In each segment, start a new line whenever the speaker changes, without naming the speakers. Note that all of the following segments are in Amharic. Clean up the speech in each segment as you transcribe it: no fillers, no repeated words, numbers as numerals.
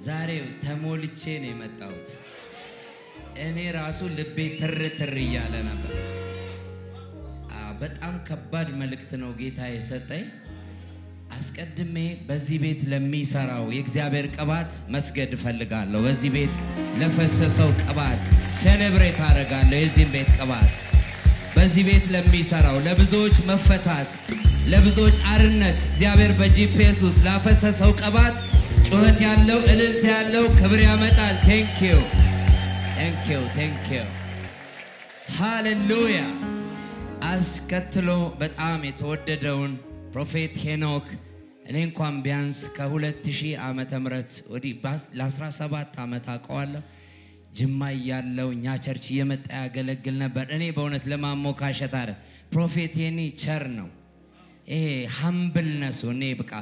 ዛሬ ተሞልቼ ነው የመጣሁት እኔ ራሱ ልቤ ትርትር ይያለ ነበር በጣም ከባድ መልእክት ነው ጌታ የሰጠኝ አስቀድሜ በዚህ ቤት ለሚሰራው የእግዚአብሔር ቅባት መስገድ ፈልጋለሁ በዚህ ቤት ለፈሰሰው ቅባት ሴሌብሬት አደርጋለሁ የዚህ ቤት ቅባት በዚህ ቤት ለሚሰራው ለብዙዎች መፈታት ለብዙዎች አርነት እግዚአብሔር በጂፒኤስ ውስጥ ላፈሰሰው ቅባት ጩኸት ያለው እልልታ ያለው ክብር ያመጣል thank you ሃሌሉያ አስከትሎ በጣም የተወደደውን ፕሮፌት ሄኖክ እኔ እንኳን ቢያንስ ከ2000 ዓመተ ምህረት ወዲህ ለ17 ዓመት አቀዋለሁ ጅማ ያለው ኛ ቸርች እየመጣ ያገለግል ነበር እኔ በእውነት ለማሞካሸት አረ ፕሮፌት ሄኒ ቸር ነው ይሄ ሃምብልነሱ እኔ በቃ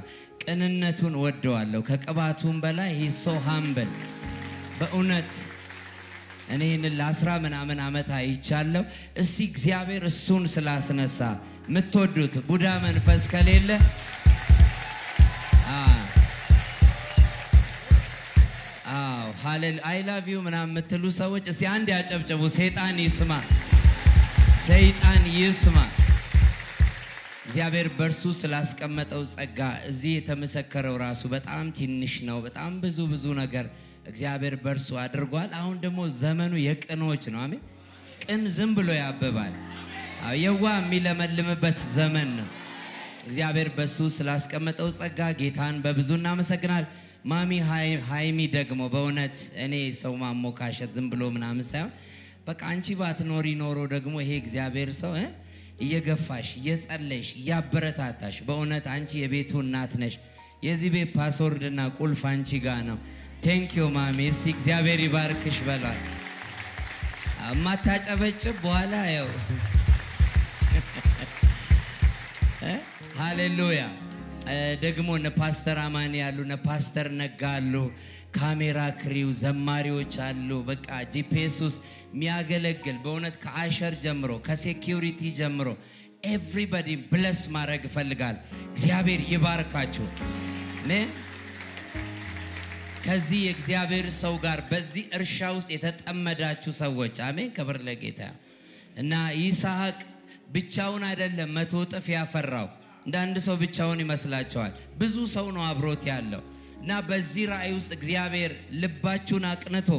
ቅንነቱን ወደዋለሁ ከቅባቱም በላይ he so humble በእውነት እኔን ለ10 ምናምን ዓመት አይቻለሁ እስቲ እግዚአብሔር እሱን ስላስነሳ ምትወዱት ቡዳ መንፈስ ከሌለ ሃሌሉያ I love you ምናምን ምትሉ ሰዎች እስቲ አንድ ያጨብጨቡ ሰይጣን ይስማ እግዚአብሔር በርሱ ስላስቀመጠው ጸጋ እዚህ የተመሰከረው ራሱ በጣም ትንሽ ነው በጣም ብዙ ነገር እግዚአብሔር በርሱ አድርጓል አሁን ደግሞ ዘመኑ የቅኖች ነው አሜን ቅን ዝም ብሎ ያበባል አየዋ የሚለመልምበት ዘመን ነው እግዚአብሔር በሱ ስላስቀመጠው ጸጋ ጌታን በብዙ እናመሰግናለን ማሚ ሃይሚ ደግሞ በእውነት እኔ ሰው ማሞካሸት ዝም ብሎ ምናምን ሳይሆን በቃ አንቺ ባትኖሪ ኖሮ ደግሞ ይሄ እግዚአብሔር ሰው እየገፋሽ እየጸለይሽ እያበረታታሽ በእውነት አንቺ የቤቱ እናት ነሽ የዚህ ቤት ፓስወርድና ቁልፍ አንቺ ጋር ነው thank you ማሚ እስቲ እግዚአብሔር ይባርክሽ በሏት ማታጨበጭብ በኋላ ያው ሃሌሉያ ደግሞ ፓስተር አማኒ ያሉ ፓስተር ነጋሉ ካሜራ ክሪው ዘማሪዎች አሉ በቃ ጂፒኤስ ውስጥ ሚያገለግል በእውነት ከአሸር ጀምሮ ከሴኩሪቲ ጀምሮ everybody bless ማድረግ ፈልጋል እግዚአብሔር ይባርካችሁ ከዚህ እግዚአብሔር ሰው ጋር በዚህ እርሻ ውስጥ የተጠመዳችሁ ሰዎች አሜን ክብር ለጌታ እና ይስሐቅ ብቻውን አይደለም 100 እጥፍ ያፈራው እንዳንድ ሰው ብቻውን ይመስላችኋል ብዙ ሰው ነው አብሮት ያለው እና በዚህ ራእይ ውስጥ እግዚአብሔር ልባችሁን አቅንቶ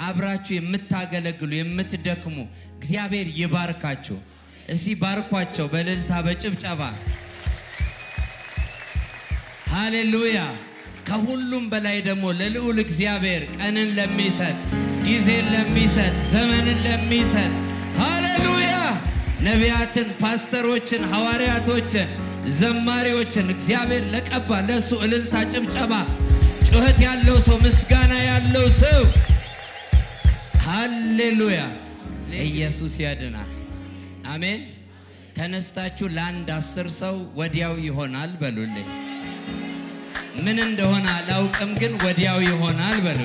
አብራችሁ የምታገለግሉ የምትደክሙ እግዚአብሔር ይባርካችሁ እስቲ ባርኳቸው በእልልታ በጭብጨባ ሃሌሉያ ከሁሉም በላይ ደግሞ ለልዑል እግዚአብሔር ቀንን ለሚሰጥ ጊዜን ለሚሰጥ ዘመንን ለሚሰጥ ሃሌሉያ ነቢያትን ፓስተሮችን ሐዋርያቶችን ዘማሪዎችን እግዚአብሔር ለቀባ ለሱ እልልታ ጭብጨባ ጩኸት ያለው ሰው ምስጋና ያለው ሰው ሃሌሉያ ኢየሱስ ያድናል አሜን ተነስታችሁ ለአንድ 10 ሰው ወዲያው ይሆናል በሉልኝ ምን እንደሆነ አላውቅም ግን ወዲያው ይሆናል በሉ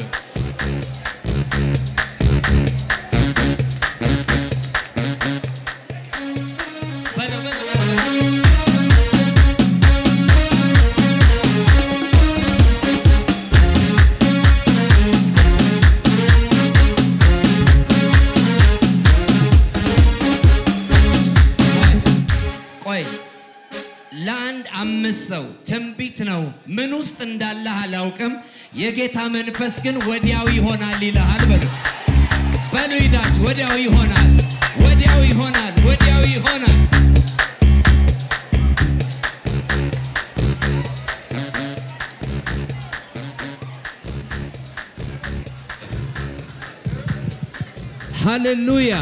ሰው ትንቢት ነው ምን ውስጥ እንዳለ አላውቅም የጌታ መንፈስ ግን ወዲያው ይሆናል ይላል በሉ ይዳች ወዲያው ይሆናል ሃሌሉያ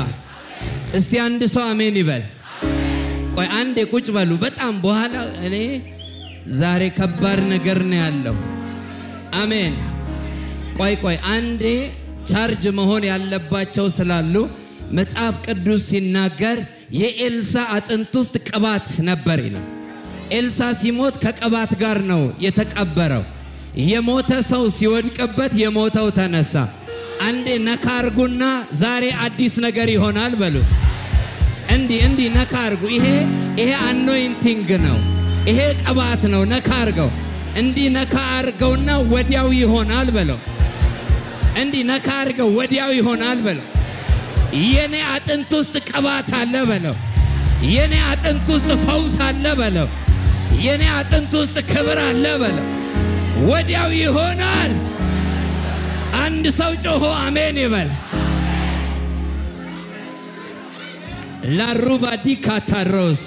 እስቲ አንድ ሰው አሜን ይበል ቆይ አንዴ ቁጭ በሉ በጣም በኋላ እኔ ዛሬ ከባድ ነገር ነው ያለው አሜን ቆይ አንዴ ቻርጅ መሆን ያለባቸው ስላሉ መጽሐፍ ቅዱስ ሲናገር የኤልሳ አጥንት ውስጥ ቅባት ነበር ይላል ኤልሳ ሲሞት ከቅባት ጋር ነው የተቀበረው የሞተ ሰው ሲወድቅበት የሞተው ተነሳ አንዴ ነካርጉና ዛሬ አዲስ ነገር ይሆናል በሉ እንዲ ነካርጉ ይሄ አኖይንቲንግ ነው ይሄ ቅባት ነው ነካርገው እንዲ ነካርገውና ወዲያው ይሆናል በለው እንዲ ነካ አድርገው ወዲያው ይሆናል በለው የኔ አጥንት ውስጥ ቅባት አለ በለው የኔ አጥንት ውስጥ ፈውስ አለ በለው የኔ አጥንት ውስጥ ክብር አለ በለው ወዲያው ይሆናል አንድ ሰው ጮሆ አሜን ይበል ላሩባዲ ካታሮስ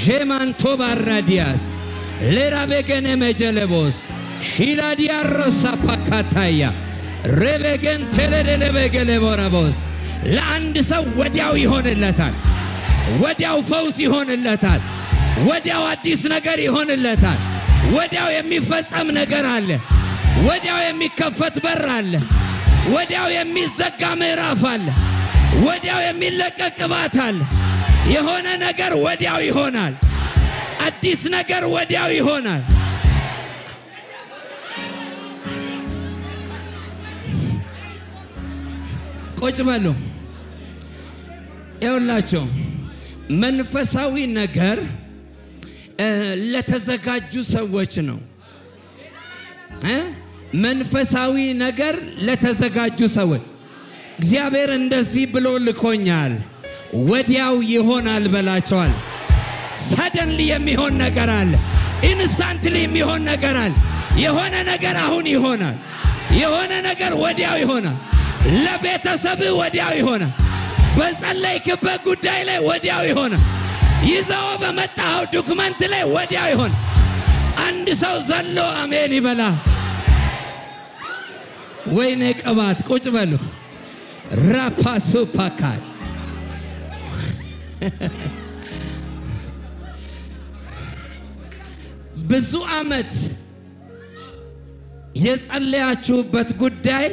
ጄማንቶ ባራዲያስ ለራበገነ መጀለቦስ ሺላዲያሮሳ ፓካታያ ረበገን ተለደለበገለቦራቦስ ለአንድ ሰው ወዲያው ይሆንለታል ወዲያው ፈውስ ይሆንለታል ወዲያው አዲስ ነገር ይሆንለታል ወዲያው የሚፈጸም ነገር አለ ወዲያው የሚከፈት በር አለ ወዲያው የሚዘጋ ምዕራፍ አለ ወዲያው የሚለቀቅ ቅባት አለ የሆነ ነገር ወዲያው ይሆናል አዲስ ነገር ወዲያው ይሆናል ቁጭ በሉ ይኸውላችሁ መንፈሳዊ ነገር ለተዘጋጁ ሰዎች ነው መንፈሳዊ ነገር ለተዘጋጁ ሰዎች እግዚአብሔር እንደዚህ ብሎ ልኮኛል ወዲያው ይሆናል በላቸዋል suddenly የሚሆን ነገር አለ instantly የሚሆን ነገር አለ የሆነ ነገር አሁን ይሆናል የሆነ ነገር ወዲያው ይሆናል ለቤተሰብ ወዲያው ይሆናል በጸለይክበት ጉዳይ ላይ ወዲያው ይሆናል ይዘው በመጣው ዶክመንት ላይ ወዲያው ይሆናል አንድ ሰው ዘሎ አሜን ይበላ ወይኔ ቅባት ቁጭ በሉ ራፓሱ ፓካይ ብዙ አመት የጸለያችሁበት ጉዳይ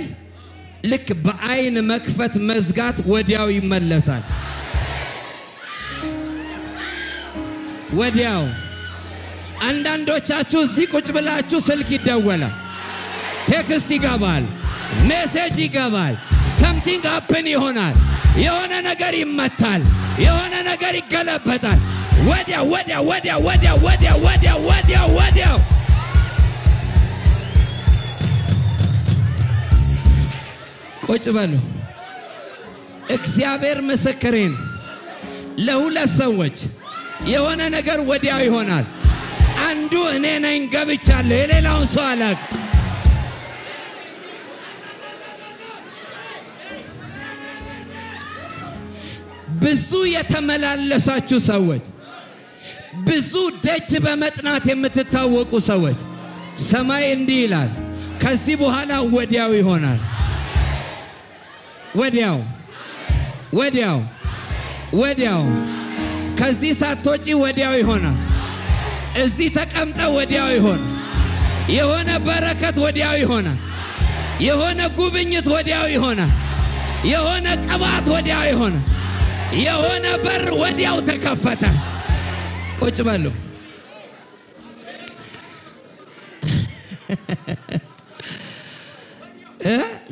ልክ በአይን መክፈት መዝጋት ወዲያው ይመለሳል ወዲያው አንዳንዶቻችሁ እዚህ ቁጭ ብላችሁ ስልክ ይደወላል ቴክስት ይገባል ሜሴጅ ይገባል something happen ይሆናል የሆነ ነገር ይመታል የሆነ ነገር ይገለበጣል ወዲያው ቁጭ በሉ እግዚአብሔር ምስክሬ ነው ለሁለት ሰዎች የሆነ ነገር ወዲያው ይሆናል አንዱ እኔ ነኝ ገብቻለሁ የሌላው ሰው አላቅ ብዙ የተመላለሳችሁ ሰዎች ብዙ ደጅ በመጥናት የምትታወቁ ሰዎች ሰማይ እንዲህ ይላል ከዚህ በኋላ ወዲያው ይሆናል ወዲያው ከዚህ ሳትወጪ ወዲያው ይሆናል እዚህ ተቀምጠ ወዲያው ይሆናል የሆነ በረከት ወዲያው ይሆናል የሆነ ጉብኝት ወዲያው ይሆናል የሆነ ቅባት ወዲያው ይሆናል የሆነ በር ወዲያው ተከፈተ ቁጭ በሉ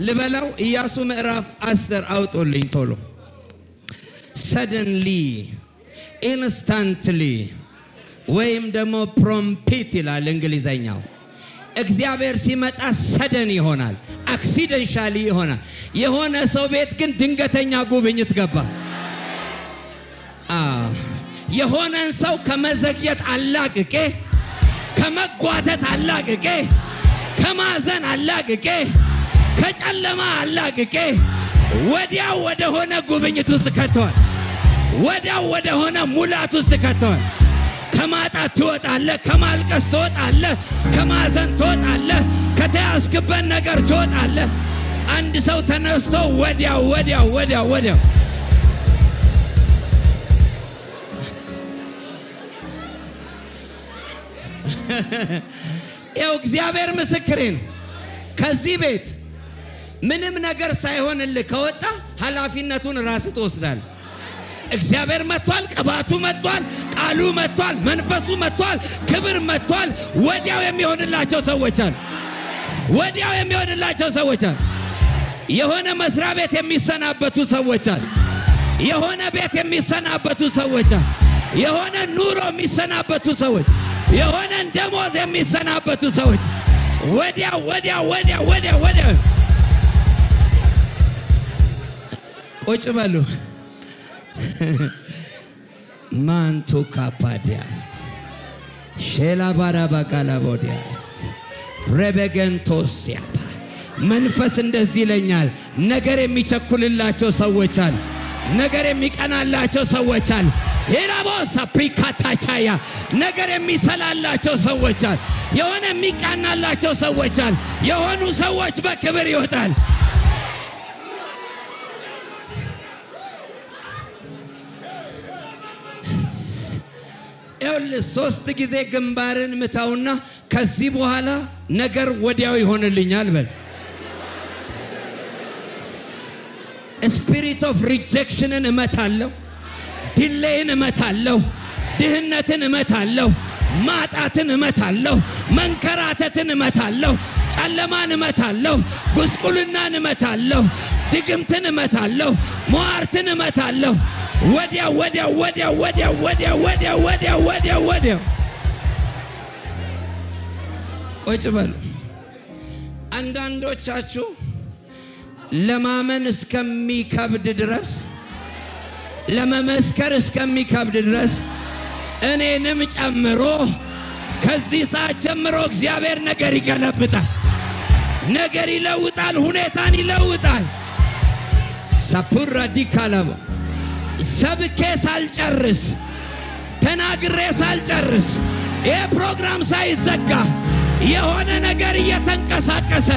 ልበላው ኢያሱ ምዕራፍ 10 አውጦልኝ ቶሎ suddenly instantly ወይም ደግሞ promptly ይላል እንግሊዘኛው እግዚአብሔር ሲመጣ ሰደን ይሆናል accidentally ይሆናል የሆነ ሰው ቤት ግን ድንገተኛ ጉብኝት ገባ የሆነን ሰው ከመዘግየት አላቅቄ ከመጓተት አላቅቄ ከማዘን አላቅቄ ከጨለማ አላቅቄ ወዲያው ወደ ሆነ ጉብኝት ውስጥ ከተዋል ወዲያው ወደ ሆነ ሙላት ውስጥ ከተዋል ከማጣት ትወጣለህ ከማልቀስ ትወጣለህ ከማዘን ትወጣለህ ከተያዝክበት ነገር ትወጣለህ አንድ ሰው ተነስቶ ወዲያው ያው እግዚአብሔር ምስክሬ ነው ከዚህ ቤት ምንም ነገር ሳይሆንልህ ከወጣ ኃላፊነቱን ራስ ተወስዳል እግዚአብሔር መጥቷል ቅባቱ መጥቷል ቃሉ መጥቷል መንፈሱ መጥቷል ክብር መጥቷል ወዲያው የሚሆንላቸው ሰዎች አሉ የሆነ መስሪያ ቤት የሚሰናበቱ ሰዎች አሉ የሆነ ቤት የሚሰናበቱ ሰዎች አሉ የሆነ ኑሮ የሚሰናበቱ ሰዎች የሆነ ደሞዝ የሚሰናበቱ ሰዎች ወዲያው ቁጭ በሉ ማንቱ ካፓዲያስ ሼላ ባራባጋላ ቦዲያስ ረበገንቶስ ያፓ መንፈስ እንደዚህ ይለኛል ነገር የሚቸኩልላቸው ሰዎች አሉ ነገር የሚቀናላቸው ሰዎች አሉ ሄራቦስ አፕሪካታቻያ ነገር የሚሰላላቸው ሰዎች አሉ የሆነ የሚቀናላቸው ሰዎች አሉ የሆኑ ሰዎች በክብር ይወጣል ሶስት ጊዜ ግንባርን ምታውና ከዚህ በኋላ ነገር ወዲያው ይሆንልኛል በል spirit of rejection እመታለሁ ዲሌይን እመታለሁ ድህነትን እመታለሁ ማጣትን እመታለሁ መንከራተትን እመታለሁ ጨለማን እመታለሁ ጉስቁልናን እመታለሁ ድግምትን እመታለሁ ሟርትን እመታለሁ ወዲያ ቁጭ በሉ አንዳንዶቻችሁ ለማመን እስከሚከብድ ድረስ ለመመስከር እስከሚከብድ ድረስ እኔንም ጨምሮ ከዚህ ሰዓት ጀምሮ እግዚአብሔር ነገር ይገለብጣል ነገር ይለውጣል ሁኔታን ይለውጣል ሳፑራ ዲካላባ ሰብኬ ሳልጨርስ ተናግሬ ሳልጨርስ ይሄ ፕሮግራም ሳይዘጋ የሆነ ነገር እየተንቀሳቀሰ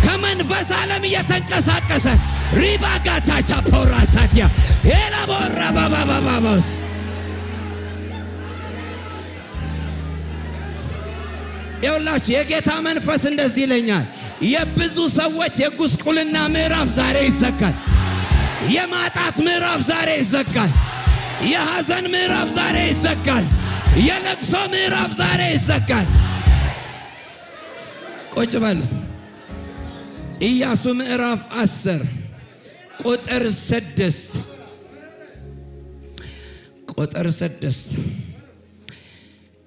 ከመንፈስ ዓለም እየተንቀሳቀሰ ሪባጋታ ቻፖራ ሳቲያ ኤላቦራ ባባባባስ ይኸውላችሁ የጌታ መንፈስ እንደዚህ ይለኛል የብዙ ሰዎች የጉስቁልና ምዕራፍ ዛሬ ይዘጋል የማጣት ምዕራፍ ዛሬ ይዘጋል የሐዘን ምዕራፍ ዛሬ ይዘጋል የለቅሶ ምዕራፍ ዛሬ ይዘጋል ቁጭ በሉ ኢያሱ ምዕራፍ 10 ቁጥር 6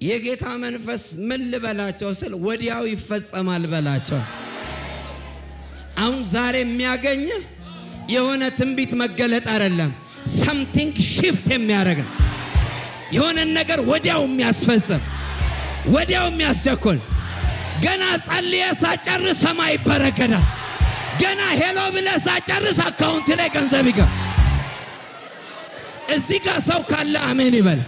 የጌታ መንፈስ ምን ልበላቸው ስል ወዲያው ይፈጸማል በላቸው አሁን ዛሬ የሚያገኝ የሆነ ትንቢት መገለጥ አይደለም something shift የሚያደርግ የሆነ ነገር ወዲያው የሚያስፈጽም ወዲያው የሚያስቸኩል ገና ጸልየ ሳጨርስ ሰማይ ይበረከታል ገና ሄሎ ብለህ ሳጨርስ አካውንት ላይ ገንዘብ ይገባ እዚህ ጋር ሰው ካለ አሜን ይበል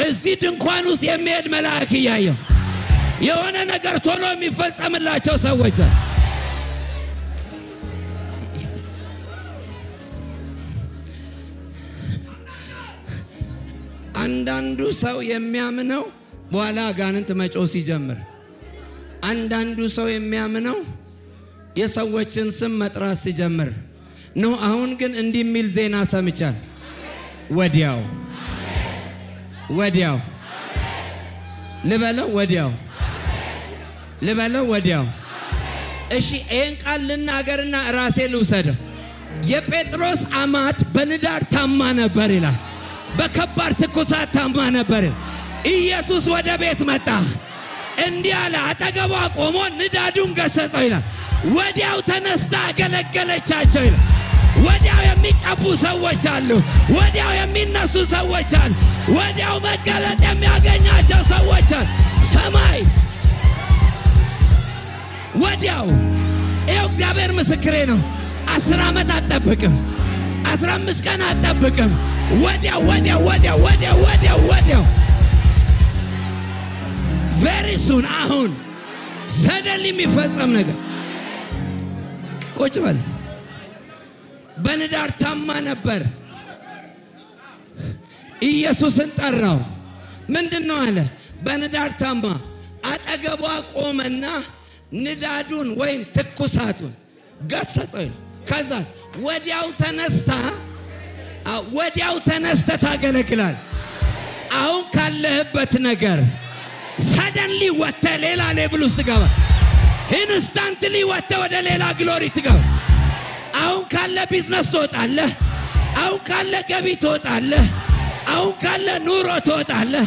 እዚህ ድንኳን ውስጥ የሚሄድ መልአክ ያየው የሆነ ነገር ቶሎ የሚፈጸምላቸው ሰዎች አንዳንዱ ሰው የሚያምነው በኋላ ጋንንት መጮስ ይጀምር አንዳንዱ ሰው የሚያምነው የሰዎችን ስም መጥራት ሲጀምር ነው አሁን ግን እንዲሚል ዜና ሰምቻል ወዲያው ልበለው ወዲያው እሺ ይሄን ቃል ልናገርና ራሴ ልውሰደው የጴጥሮስ አማት በንዳድ ታማ ነበር ይላል በከባድ ትኩሳት ታማ ነበር ኢየሱስ ወደ ቤት መጣ እንዲያለ አጠገቧ ቆሞ ንዳዱን ገሰጸው ይላል ወዲያው ተነስታ አገለገለቻቸው ይላል ወዲያው የሚቀቡ ሰዎች አሉ ወዲያው የሚነሱ ሰዎች አሉ ወዲያው መገለጥ የሚያገኛቸው ሰዎች አሉ ሰማይ ወዲያው ይኸው እግዚአብሔር ምስክሬ ነው 10 ዓመት አጠብቅም 15 ቀን አጠብቅም ወዲያው very soon አሁን suddenly የሚፈጸም ነገር ቁጭ በል በንዳድ ታማ ነበር ኢየሱስን ጠራው ምንድነው አለ በንዳድ ታማ አጠገቧ ቆመና ንዳዱን ወይም ትኩሳቱን ገሰጸው ከዛ ወዲያው ተነስታ ታገለግላል አሁን ካለህበት ነገር suddenly ወጣ ሌላ ሌቭል ውስጥ ገባ instantly ወጣ ወደ ሌላ ግሎሪ ትገባ አሁን ካለ ቢዝነስ ትወጣለህ አሁን ካለ ገቢ ትወጣለህ አሁን ካለ ኑሮ ትወጣለህ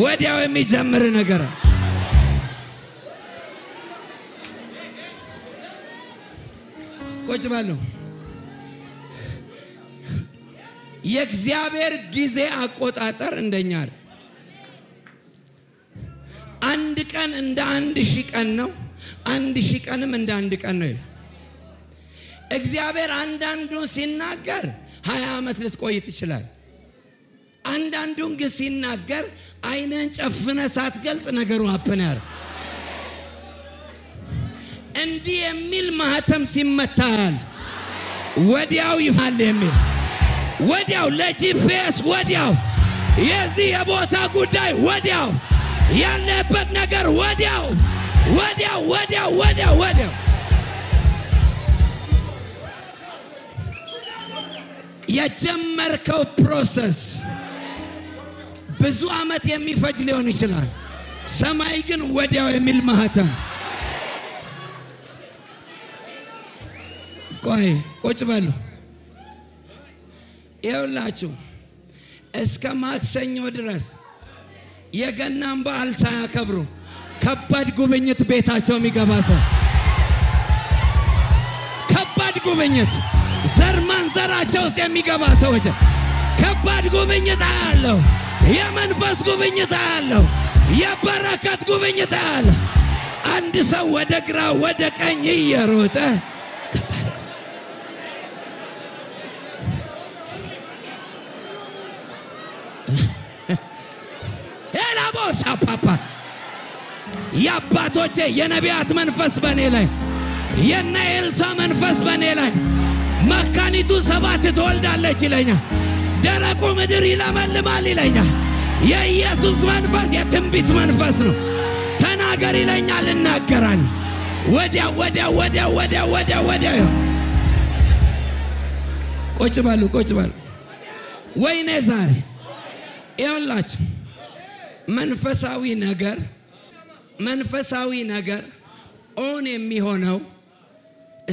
ወዲያው የሚጀምር ነገር ቁጭ በሉ የእግዚአብሔር ጊዜ አቆጣጠር እንደኛ አይደል። አንድ ቀን እንደ 1000 ቀን ነው 1000 ቀንም እንደ አንድ ቀን ነው ይላል እግዚአብሔር አንዳንዱን ሲናገር 20 ዓመት ልትቆይ ትችላል አንዳንዱን ግን ሲናገር አይነን ጨፍነ ሳትገልጥ ነገሩ አፕናር እንዲህ የሚል ማህተም ሲመታል ወዲያው ይፋል የሚል ወዲያው ለጂፒኤስ ወዲያው የዚህ የቦታ ጉዳይ ወዲያው ያለበት ነገር ወዲያው የጀመርከው ፕሮሰስ ብዙ አመት የሚፈጅ ሊሆን ይችላል ሰማይ ግን ወዲያው የሚል ማህተም ቁጭ በሉ ይኸውላችሁ እስከ ማክሰኞ ድረስ የገናን በዓል ሳያከብሩ ከባድ ጉብኝት ቤታቸው የሚገባ ሰው ከባድ ጉብኝት ዘር ማንዘራቸው ውስጥ የሚገባ ሰዎች ከባድ ጉብኝት አለው የመንፈስ ጉብኝት አለው የበረከት ጉብኝት አለው አንድ ሰው ወደ ግራ ወደ ቀኝ እየሮጠ ኤላቦሳ ፓፓ ያባቶቼ የነቢያት መንፈስ በኔ ላይ የነኤልሳ መንፈስ በኔ ላይ መካኒቱ 7 ትወልዳለች ይለኛል ደረቁ ምድር ይለመልማል ይለኛል የኢየሱስ መንፈስ የትንቢት መንፈስ ነው ተናገር ይለኛል እናገራል ወዲያ ቁጭ በሉ ወይኔ ዛሬ ይኸውላችሁ መንፈሳዊ ነገር ኦን የሚሆነው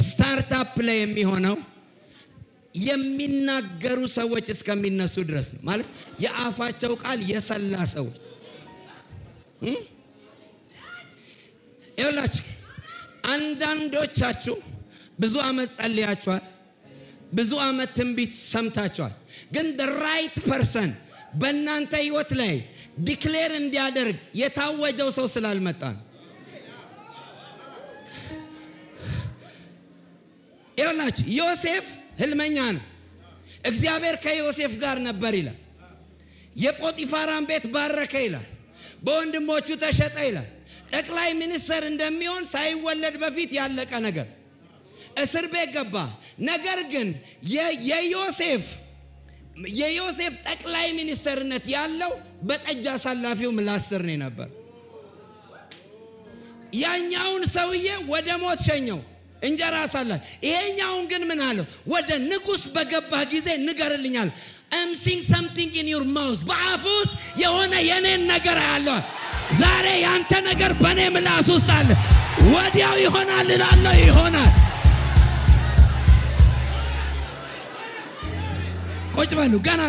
ስታርታፕ ላይ የሚሆነው የሚናገሩ ሰዎች እስከሚነሱ ድረስ ነው ማለት የአፋቸው ቃል የሰላ ሰው ይኸውላችሁ አንዳንዶቻችሁ ብዙ አመት ጸልያችኋል ብዙ አመት ትንቢት ሰምታችኋል ግን the right person በእናንተ ህይወት ላይ ዲክሌር እንዲያደርግ የታወጀው ሰው ስላልመጣ ይኸውላችሁ ዮሴፍ ህልመኛ ነው እግዚአብሔር ከዮሴፍ ጋር ነበር ይላል የጶጢፋራን ቤት ባረከ ይላል በወንድሞቹ ተሸጠ ይላል ጠቅላይ ሚኒስትር እንደሚሆን ሳይወለድ በፊት ያለቀ ነገር እስር ቤት ገባ ነገር ግን የዮሴፍ ጠቅላይ ሚኒስትርነት ያለው በጠጅ አሳላፊው ምላስር ነው ነበር ያኛውን ሰውዬ ወደ ሞት ሸኘው እንጀራ አሳላፊ ይሄኛውን ግን ምን አለው ወደ ንጉስ በገባ ጊዜ ንገርልኛል I'm seeing something in your mouth በአፍህ የሆነ የኔን ነገር ያለው ዛሬ ያንተ ነገር በኔ ምላስ ውስጥ አለ ወዲያው ይሆናል እላለሁ ይሆናል ቁጭ በሉ ገና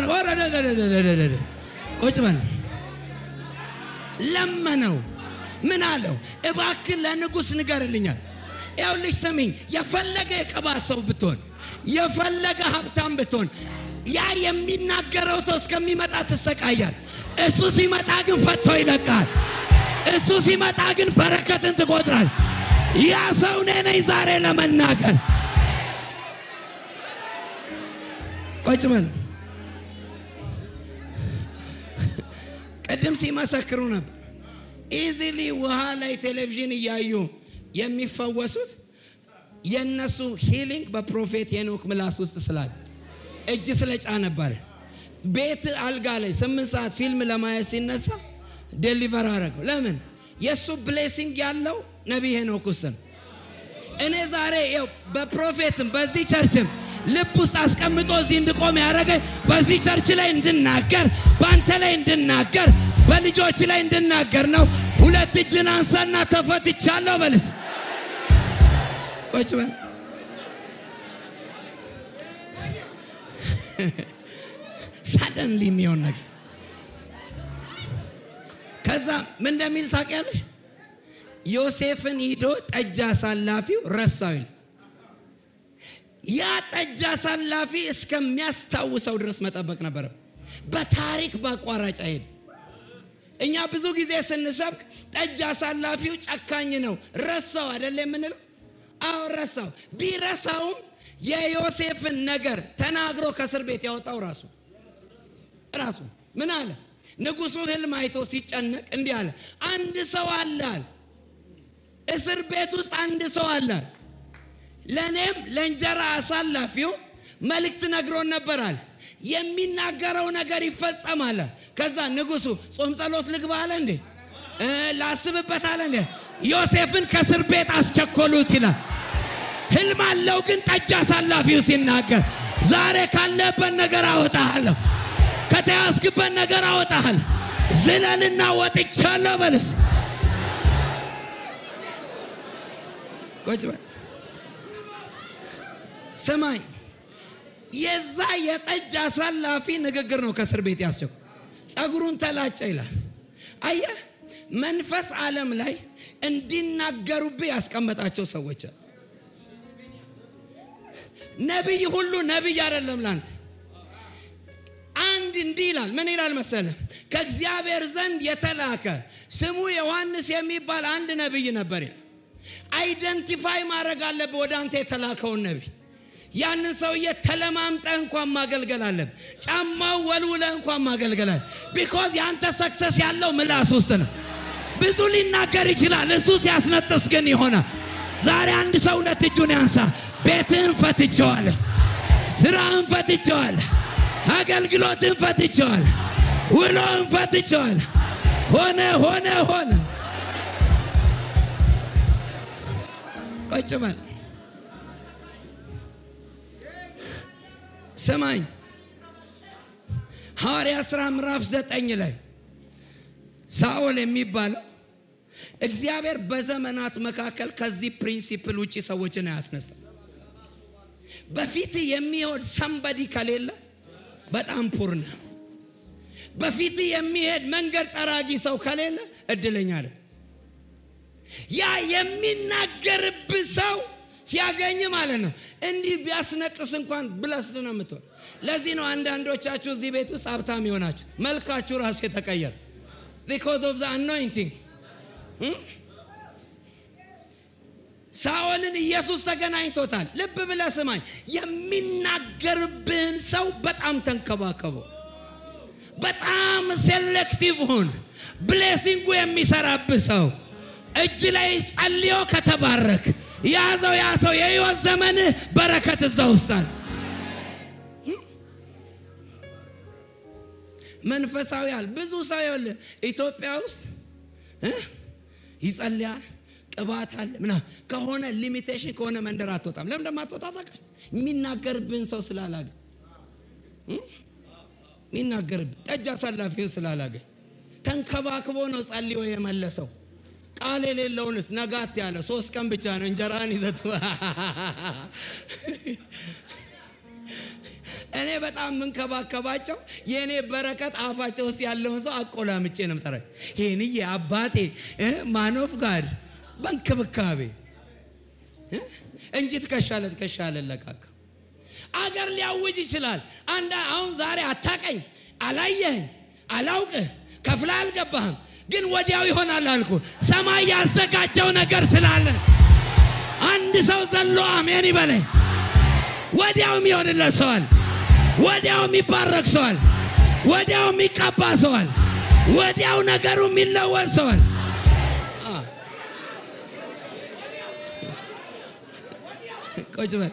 ቁጭ በሉ ለመነው ምን አለው እባክህ ለንጉስ ንገርልኛል ይኸውልሽ ስሚኝ የፈለገ የቅባት ሰው ብትሆን የፈለገ ሀብታም ብትሆን ያ የሚናገረው ሰው እስከሚመጣ ተሰቃያል እሱ ሲመጣ ግን ፈቶ ይለቃል እሱ ሲመጣ ግን በረከትን ትቆጥራል ያ ሰው ነኝ ዛሬ ለመናገር ቁጭ በሉ ቀደም ሲመሰክሩ ነበር ኢዚሊ ውሃ ላይ ቴሌቪዥን ያዩ የሚፈወሱት የነሱ ሂሊንግ በፕሮፌት ሄኖክ ምላስ ውስጥ ስላለ እጅ ስለጫነ ነበር ቤት አልጋ ላይ 8 ሰዓት ፊልም ለማየት ሲነሳ ዴሊቨር አረገው ለምን የሱ ብሌሲንግ ያለው ነብይ ሄኖክ ውስጥ እኔ ዛሬ በፕሮፌትም በዚህ ቸርችም ልብ ውስጥ አስቀምጦ እዚህ እንድቆም ያረጋኝ በዚህ ቸርች ላይ እንድናገር ባንተ ላይ እንድናገር በልጆች ላይ እንድናገር ነው ሁለት እጅን አንሳና ተፈትቻለሁ በልስ ቁጭ በል ሳደንሊ የሚሆን ነገር ከዛ ምን እንደሚል ታውቂያለሽ ዮሴፍን ሂዶ ጠጅ አሳላፊው ረሳው
ያ ጠጅ አሳላፊ እስከሚያስታውሰው ድረስ መጠበቅ ነበር። በታሪክ ባቋራጭ አይሄድ። እኛ ብዙ ጊዜ ስንሰብክ ጠጅ አሳላፊው ጨካኝ ነው ረሳው አይደል የምንለው? አዎ ረሳው። ቢረሳውም የዮሴፍን ነገር ተናግሮ ከእስር ቤት ያወጣው ራሱ ምን አለ? ንጉሡ ህልም አይቶ ሲጨነቅ እንዲህ አለ፣ አንድ ሰው አለ፣ እስር ቤት ውስጥ አንድ ሰው አለ፣ ለኔም ለእንጀራ አሳላፊው መልእክት ነግሮን ነበር አለ፣ የሚናገረው ነገር ይፈጸማል። ከዛ ንጉሡ ጾም ጸሎት ልግባ አለ እንዴ? ላስብበት አለ እንዴ? ዮሴፍን ከእስር ቤት አስቸኮሉት ይላል። ህልም አለው ግን ጠጅ አሳላፊው ሲናገር ዛሬ ካለበት ነገር አወጣለሁ፣ ከተያዝክበት ነገር አወጣለሁ፣ ዝለልና ወጥቻለሁ በልስ። ቆጭ በል ሰማይ የዛ የጠጅ አሳላፊ ንግግር ነው ከእስር ቤት ያስቸኩ። ጸጉሩን ተላጨ ይላል። አየህ መንፈስ ዓለም ላይ እንዲናገሩብህ ያስቀመጣቸው ሰዎች ነብይ ሁሉ ነብይ አይደለም ላንተ። አንድ እንዲህ ይላል። ምን ይላል መሰለ? ከእግዚአብሔር ዘንድ የተላከ ስሙ ዮሐንስ የሚባል አንድ ነብይ ነበር ይላል። አይደንቲፋይ ማድረግ አለብህ ወደ አንተ የተላከውን ነብይ። ያንን ሰውዬ ተለማምጠ እንኳን ማገልገል አለብህ። ጫማው ወልውለ እንኳን ማገልገል አለብህ። ቢኮዝ ያንተ ሰክሰስ ያለው ምላስ ውስጥ ነው። ብዙ ሊናገር ይችላል፣ እሱ ሲያስነጥስ ግን ይሆናል። ዛሬ አንድ ሰው ሁለት እጁን ያንሳ። ቤትህን ፈትቼዋለሁ፣ ስራህን ፈትቼዋለሁ፣ አገልግሎትን ፈትቼዋለሁ፣ ውሎህን ፈትቼዋለሁ። ሆነ ቁጭ በል ሰማኝ። ሐዋርያት ሥራ ምዕራፍ 9 ላይ ሳኦል የሚባለው እግዚአብሔር በዘመናት መካከል ከዚህ ፕሪንሲፕል ውጪ ሰዎችን ያስነሳ። በፊት የሚሄድ somebody ከሌለ በጣም ፑር ነህ። በፊት የሚሄድ መንገድ ጠራጊ ሰው ከሌለ እድለኛ ነህ። ያ የሚናገርብ ሰው ሲያገኝ ማለት ነው እንዲህ ቢያስነጥስ እንኳን ብለስድ ነው የምትሆን። ለዚህ ነው አንዳንዶቻችሁ እዚህ ቤት ውስጥ ሀብታም ይሆናችሁ መልካችሁ ራሱ የተቀየረ because of the anointing። ሳኦልን ኢየሱስ ተገናኝቶታል። ልብ ብለህ ስማኝ። የሚናገርብህን ሰው በጣም ተንከባከበው። በጣም ሴሌክቲቭ ሁን። ብሌሲንጉ የሚሰራብህ ሰው እጅ ላይ ጸልዮ ከተባረክ ያዘው ያ ሰው የሕይወት ዘመን በረከት እዛው ውስጥ አለ። መንፈሳዊያል ብዙ ሰው ያለ ኢትዮጵያ ውስጥ ይጸልያል፣ ቅባት አለ ምናምን ከሆነ ሊሚቴሽን ከሆነ መንደር አትወጣም። ለምን እንደማትወጣ ታውቃለህ? የሚናገርብን ሰው ስላላገ የሚናገርብን ጠጅ አሳላፊውን ስላላገ ተንከባክቦ ነው ጸልዮ የመለሰው። ቃል የሌለውንስ ነጋት ያለ 3 ቀን ብቻ ነው እንጀራን ይዘት። እኔ በጣም መንከባከባቸው የኔ በረከት አፋቸው ውስጥ ያለውን ሰው አቆላምጬ ነው ተረ ይሄንዬ አባቴ ማኖፍ ጋር በንክብካቤ እንጂ ትከሻለ ለካካ አገር ሊያውጅ ይችላል። አንድ አሁን ዛሬ አታቀኝ፣ አላየኝ፣ አላውቅህ፣ ከፍላ አልገባህም ግን ወዲያው ይሆናል አልኩ። ሰማይ ያዘጋጀው ነገር ስላለ አንድ ሰው ዘሎ አሜን ይበለኝ። ወዲያው የሚሆንለት ሰው አለ፣ ወዲያው የሚባረክ ሰው አለ፣ ወዲያው የሚቀባ ሰው አለ፣ ወዲያው ነገሩ የሚለወጥ ሰው አለ። ቁጭ በል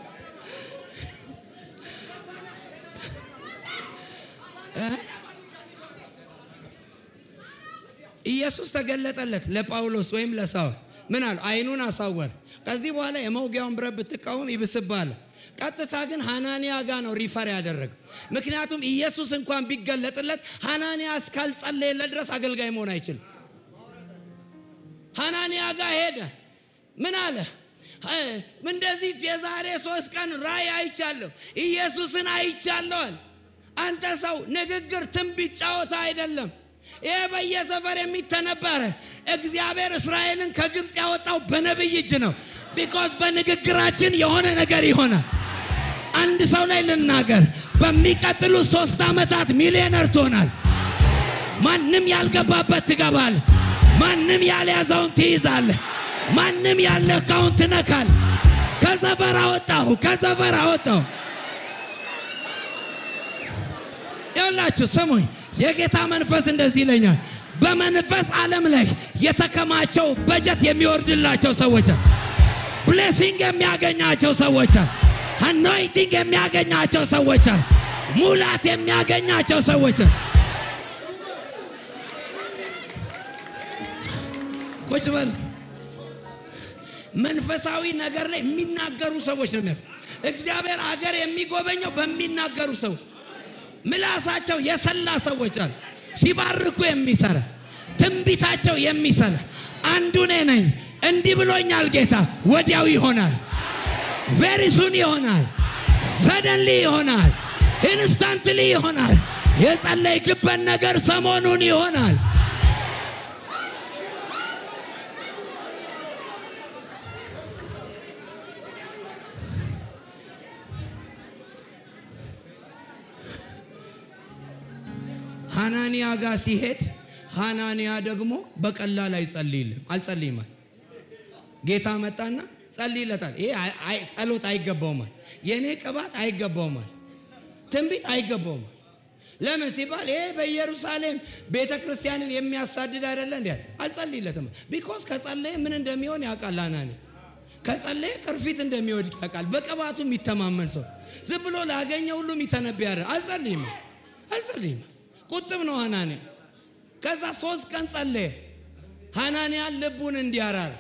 ኢየሱስ ተገለጠለት ለጳውሎስ ወይም ለሳውል። ምን አለ? አይኑን አሳወረ። ከዚህ በኋላ የመውጊያውን ብረት ብትቃወም ይብስብሃል። ቀጥታ ግን ሐናንያ ጋር ነው ሪፈር ያደረገው። ምክንያቱም ኢየሱስ እንኳን ቢገለጥለት ሐናንያ እስካልጸለየለት ድረስ አገልጋይ መሆን አይችልም። ሐናንያ ጋር ሄደ። ምን አለ? እንደዚህ የዛሬ 3 ቀን ራእይ አይቻለሁ፣ ኢየሱስን አይቻለሁ። አንተ ሰው ንግግር ትንቢት ጫወታ አይደለም። ይሄ በየሰፈር የሚተነበረ እግዚአብሔር እስራኤልን ከግብጽ ያወጣው በነብይ እጅ ነው። ቢኮዝ በንግግራችን የሆነ ነገር ይሆናል። አንድ ሰው ላይ ልናገር በሚቀጥሉ 3 አመታት ሚሊዮነር ትሆናል ማንንም ያልገባበት ትገባል ማንንም ያልያዘውን ትይዛል ማንንም ያልነካውን ትነካል ከሰፈር አወጣው ያላችሁ ሰሞይ የጌታ መንፈስ እንደዚህ ይለኛል በመንፈስ ዓለም ላይ የተከማቸው በጀት የሚወርድላቸው ሰዎች ብሌሲንግ የሚያገኛቸው ሰዎች አኖይንቲንግ የሚያገኛቸው ሰዎች ሙላት የሚያገኛቸው ሰዎች ቁጭ በል መንፈሳዊ ነገር ላይ የሚናገሩ ሰዎች ነው የሚያስ እግዚአብሔር አገር የሚጎበኘው በሚናገሩ ሰው ምላሳቸው የሰላ ሰዎች አሉ ሲባርኩ የሚሰራ ትንቢታቸው የሚሰራ አንዱ ነኝ እንዲህ ብሎኛል ጌታ ወዲያው ይሆናል very soon ይሆናል suddenly ይሆናል instantly ይሆናል የጸለይክበት ነገር ሰሞኑን ይሆናል ሐናንያ ጋር ሲሄድ ሐናንያ ደግሞ በቀላል አልጸልይም ጌታ መጣና ጸልይለታል ይሄ ጸሎት አይገባውም የኔ ቅባት አይገባውም ትንቢት አይገባውም ለምን ሲባል ይሄ በኢየሩሳሌም ቤተክርስቲያንን የሚያሳድድ አይደለ እንዴ አልጸልይለትም because ከጸለየ ምን እንደሚሆን ያውቃል ሐናንያ ከጸለየ ቅርፊት እንደሚወድቅ ያውቃል በቅባቱ የሚተማመን ሰው ዝም ብሎ ላገኘው ሁሉ የሚተነብይ አይደል አልጸልይም ቁጥብ ነው ሐናንያ ከዛ 3 ቀን ጸለየ ሐናንያ ልቡን እንዲያራራ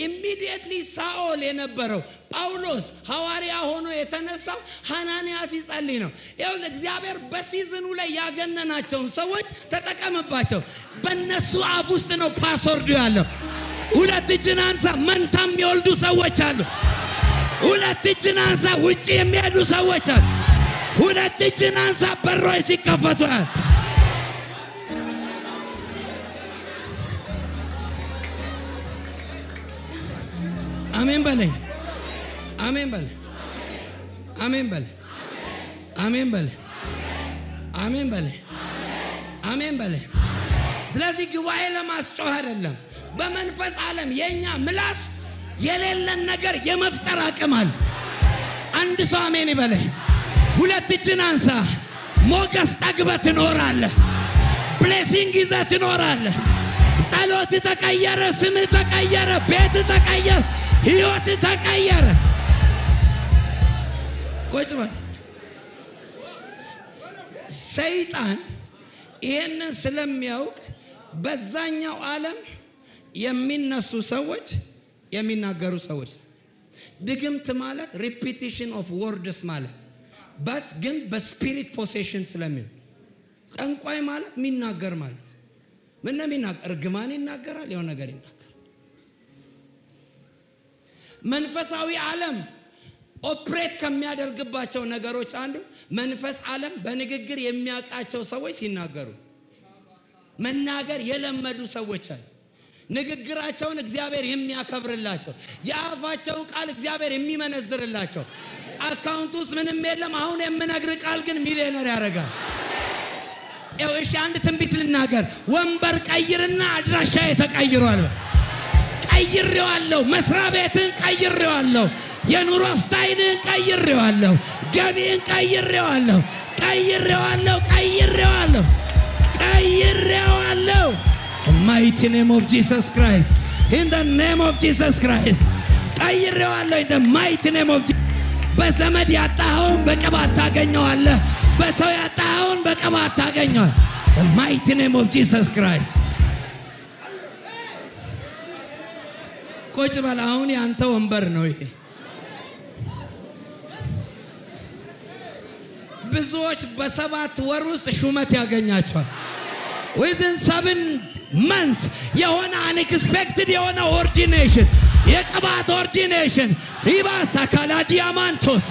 immediately ሳኦል የነበረው ጳውሎስ ሐዋርያ ሆኖ የተነሳው ሐናንያ ሲጸልይ ነው ይሁን እግዚአብሔር በሲዝኑ ላይ ያገነናቸው ሰዎች ተጠቀመባቸው በእነሱ አፍ ውስጥ ነው ፓስወርዱ ያለው 2 እጅን አንሳ መንታም የሚወልዱ ሰዎች አሉ 2 እጅን አንሳ ውጪ የሚሄዱ ሰዎች አሉ 2 እጅን አንሳ በሮች ሲከፈቱ አሜን በለ ስለዚህ ጉባኤ ለማስጮህ አይደለም በመንፈስ ዓለም የኛ ምላስ የሌለን ነገር የመፍጠር አቅም አለ አንድ ሰው አሜን ይበለ 2 እጅን አንሳ ሞገስ ጠግበት ትኖራለህ ብሌሲንግ ይዘህ ትኖራለህ ጸሎት ተቀየረ ስም ተቀየረ ቤት ተቀየረ ሕይወት ተቀየረ ቁጭ በል ሰይጣን ይሄንን ስለሚያውቅ በዛኛው ዓለም የሚነሱ ሰዎች የሚናገሩ ሰዎች ድግምት ማለት repetition of words ማለት but ግን በስፒሪት possession ስለሚሆን ጠንቋይ ማለት ሚናገር ማለት ምን ነው ሚናገር እርግማን ይናገራል የሆነ ነገር ይናገራል መንፈሳዊ ዓለም ኦፕሬት ከሚያደርግባቸው ነገሮች አንዱ መንፈስ ዓለም በንግግር የሚያቃቸው ሰዎች ሲናገሩ መናገር የለመዱ ሰዎች አሉ ንግግራቸውን እግዚአብሔር የሚያከብርላቸው ያፋቸው ቃል እግዚአብሔር የሚመነዝርላቸው አካውንት ውስጥ ምንም የለም አሁን የምነግር ቃል ግን ሚሊዮነር ያረጋል እሺ አንድ ትንቢት ልናገር ወንበር ቀይርና አድራሻ ተቀይሯል ቀይሬዋለሁ መስሪያ ቤትን ቀይሬዋለሁ የኑሮ ስታይልን ቀይሬዋለሁ ገቢን ቀይሬዋለሁ in the mighty name of Jesus Christ in the name of Jesus Christ ቀይሬዋለሁ in the mighty name of Jesus በዘመድ ያጣውን በቅባት ታገኘዋለህ በሰው ያጣውን በቅባት ታገኘዋለህ in the mighty name of Jesus Christ ቁጭ በል አሁን ያንተ ወንበር ነው ይሄ ብዙዎች በ7 ወር ውስጥ ሹመት ያገኛቸዋል within 7 months የሆነ unexpected የሆነ ordination የቅባት ordination ሪባሳ ካላዲያማንቶስ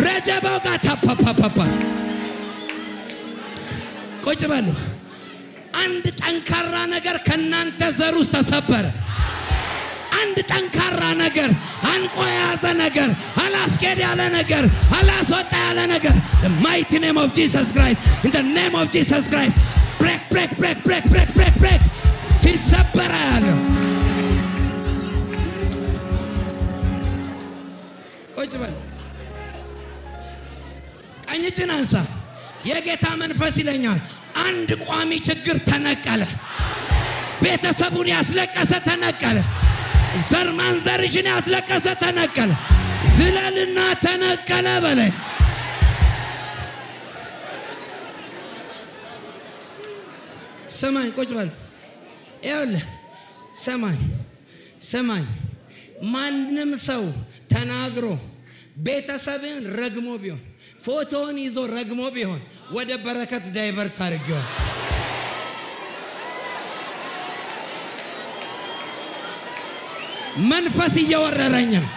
ረጀባጋ ታፓፓፓ ቁጭ በሉ አንድ ጠንካራ ነገር ከናንተ ዘር ውስጥ ተሰበረ አንድ ጠንካራ ነገር አንቆ ያዘ ነገር አላስኬድ ያለ ነገር አላስወጣ ያለ ነገር the mighty name of Jesus Christ in the name of Jesus Christ break ሲሰበራ ያለው ቁጭ በል ቀኝችን አንሳ የጌታ መንፈስ ይለኛል አንድ ቋሚ ችግር ተነቀለ ቤተሰቡን ያስለቀሰ ተነቀለ ዘር ማንዘርሽን ያስለቀሰ ተነቀለ ዝለልና ተነቀለ በላይ ሰማይ ቁጭ በል ይኸውልህ ሰማይ ማንንም ሰው ተናግሮ ቤተሰብን ረግሞ ቢሆን ፎቶውን ይዞ ረግሞ ቢሆን ወደ በረከት ዳይቨርት አድርገው መንፈስ እየወረረኝ ነው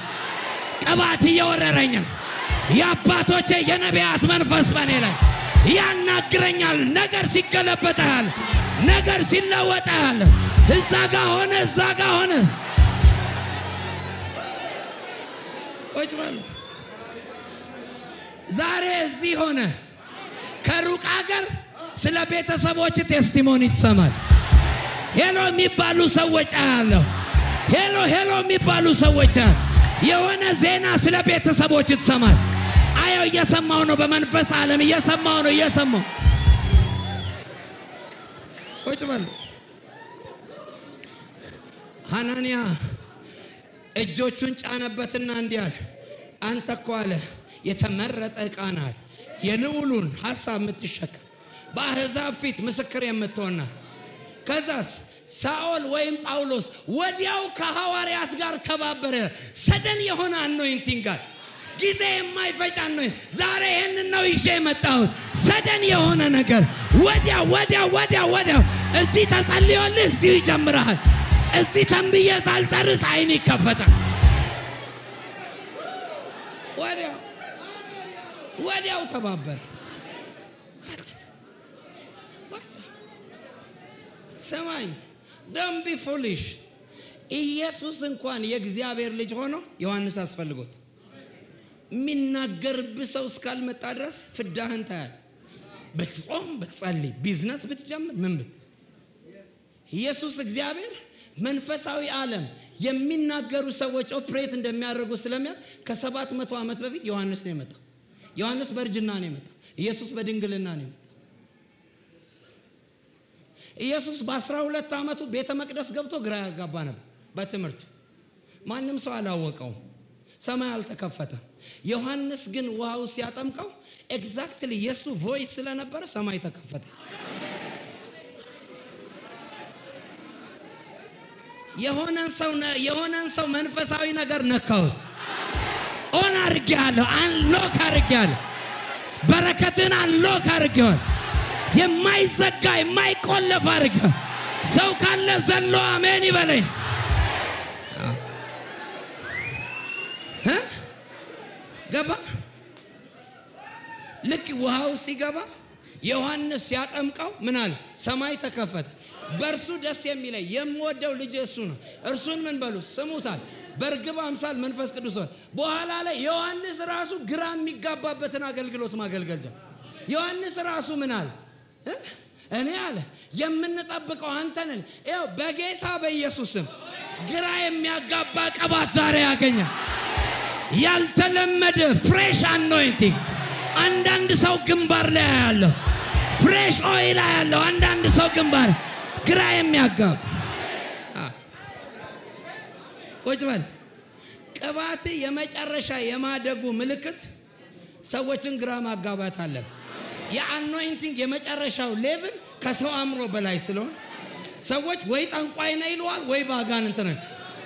ቅባት እየወረረኝ ነው የአባቶቼ የነቢያት መንፈስ በኔ ላይ ያናግረኛል ነገር ሲገለበጣል ነገር ሲለወጣል እዛ ጋር ሆነ ቁጭ በሉ ዛሬ እዚህ ሆነ ከሩቅ አገር ስለ ቤተሰቦች ቴስቲሞኒ ትሰማል ሄሎ የሚባሉ ሰዎች አለው ሄሎ የሚባሉ ሰዎች የሆነ ዜና ስለ ቤተሰቦች ትሰማል አየው እየሰማው ነው በመንፈስ ዓለም እየሰማው ቁጭ በሉ ሐናንያ እጆቹን ጫነበትና እንዲህ አለ አንተ እኮ አለ የተመረጠ ዕቃ ነህ የልዑሉን ሐሳብ የምትሸከም በአሕዛብ ፊት ምስክር የምትሆን ከዛስ ሳኦል ወይም ጳውሎስ ወዲያው ከሐዋርያት ጋር ተባበረ ሰደን የሆነ አኖይንቲንግ ጋር ጊዜ የማይፈጅ አኖይንቲንግ ዛሬ ይሄንን ነው ይዤ የመጣሁት ሰደን የሆነ ነገር ወዲያው እዚህ ተጸልዮልህ እዚህ ይጀምራል እዚህ ተንብዬ ሳልጨርስ አይን ይከፈታል ወዲያው ተባበር ሰማኝ don't be foolish ኢየሱስ እንኳን የእግዚአብሔር ልጅ ሆኖ ዮሐንስ አስፈልጎት ሚናገርብህ ሰው እስካልመጣ ድረስ ፍዳህን ታያል በጾም በጸልይ ቢዝነስ ብትጀምር ምን ኢየሱስ እግዚአብሔር መንፈሳዊ ዓለም የሚናገሩ ሰዎች ኦፕሬት እንደሚያደርጉ ስለሚያውቅ ከ700 ዓመት በፊት ዮሐንስ ነው የመጣው ዮሐንስ በርጅና ነው የመጣው ኢየሱስ በድንግልና ነው የመጣው ኢየሱስ በ12 ዓመቱ ቤተ መቅደስ ገብቶ ግራ ያጋባ ነበር በትምህርቱ ማንንም ሰው አላወቀው ሰማይ አልተከፈተ ዮሐንስ ግን ውሃው ሲያጠምቀው ኤግዛክትሊ ኢየሱ ቮይስ ስለነበረ ሰማይ ተከፈተ የሆነን ሰው መንፈሳዊ ነገር ነካው ኦን አርጋለሁ አንሎክ አርጋለሁ በረከትን አንሎክ አርጋለሁ የማይዘጋ የማይቆለፍ አርጋ ሰው ካለ ዘሎ አሜን ይበለኝ ገባ ልክ ውሃው ሲገባ ዮሐንስ ያጠምቀው ምን አለ ሰማይ ተከፈተ በርሱ ደስ የሚለኝ የምወደው ልጅ እሱ ነው እርሱን ምን በሉ ስሙታል በርግብ አምሳል መንፈስ ቅዱስ በኋላ ላይ ዮሐንስ ራሱ ግራ የሚጋባበትን አገልግሎት ማገልገል ጀመረ ዮሐንስ ራሱ ምን አለ እኔ አለ የምንጠብቀው አንተ ነህ ይኸው በጌታ በኢየሱስም ግራ የሚያጋባ ቅባት ዛሬ ያገኛል ያልተለመደ ፍሬሽ አኖይንቲንግ አንዳንድ ሰው ግንባር ላይ ያለው ፍሬሽ ኦይል ያለው አንዳንድ ሰው ግንባር ግራ የሚያጋባ ቁጭ በል ቅባት የመጨረሻ የማደጉ ምልክት ሰዎችን ግራ ማጋባት አለበት የአኖይንቲንግ የመጨረሻው ሌቭል ከሰው አምሮ በላይ ስለሆነ ሰዎች ወይ ጠንቋይ ነው ይሏል ወይ ባጋንንት ነው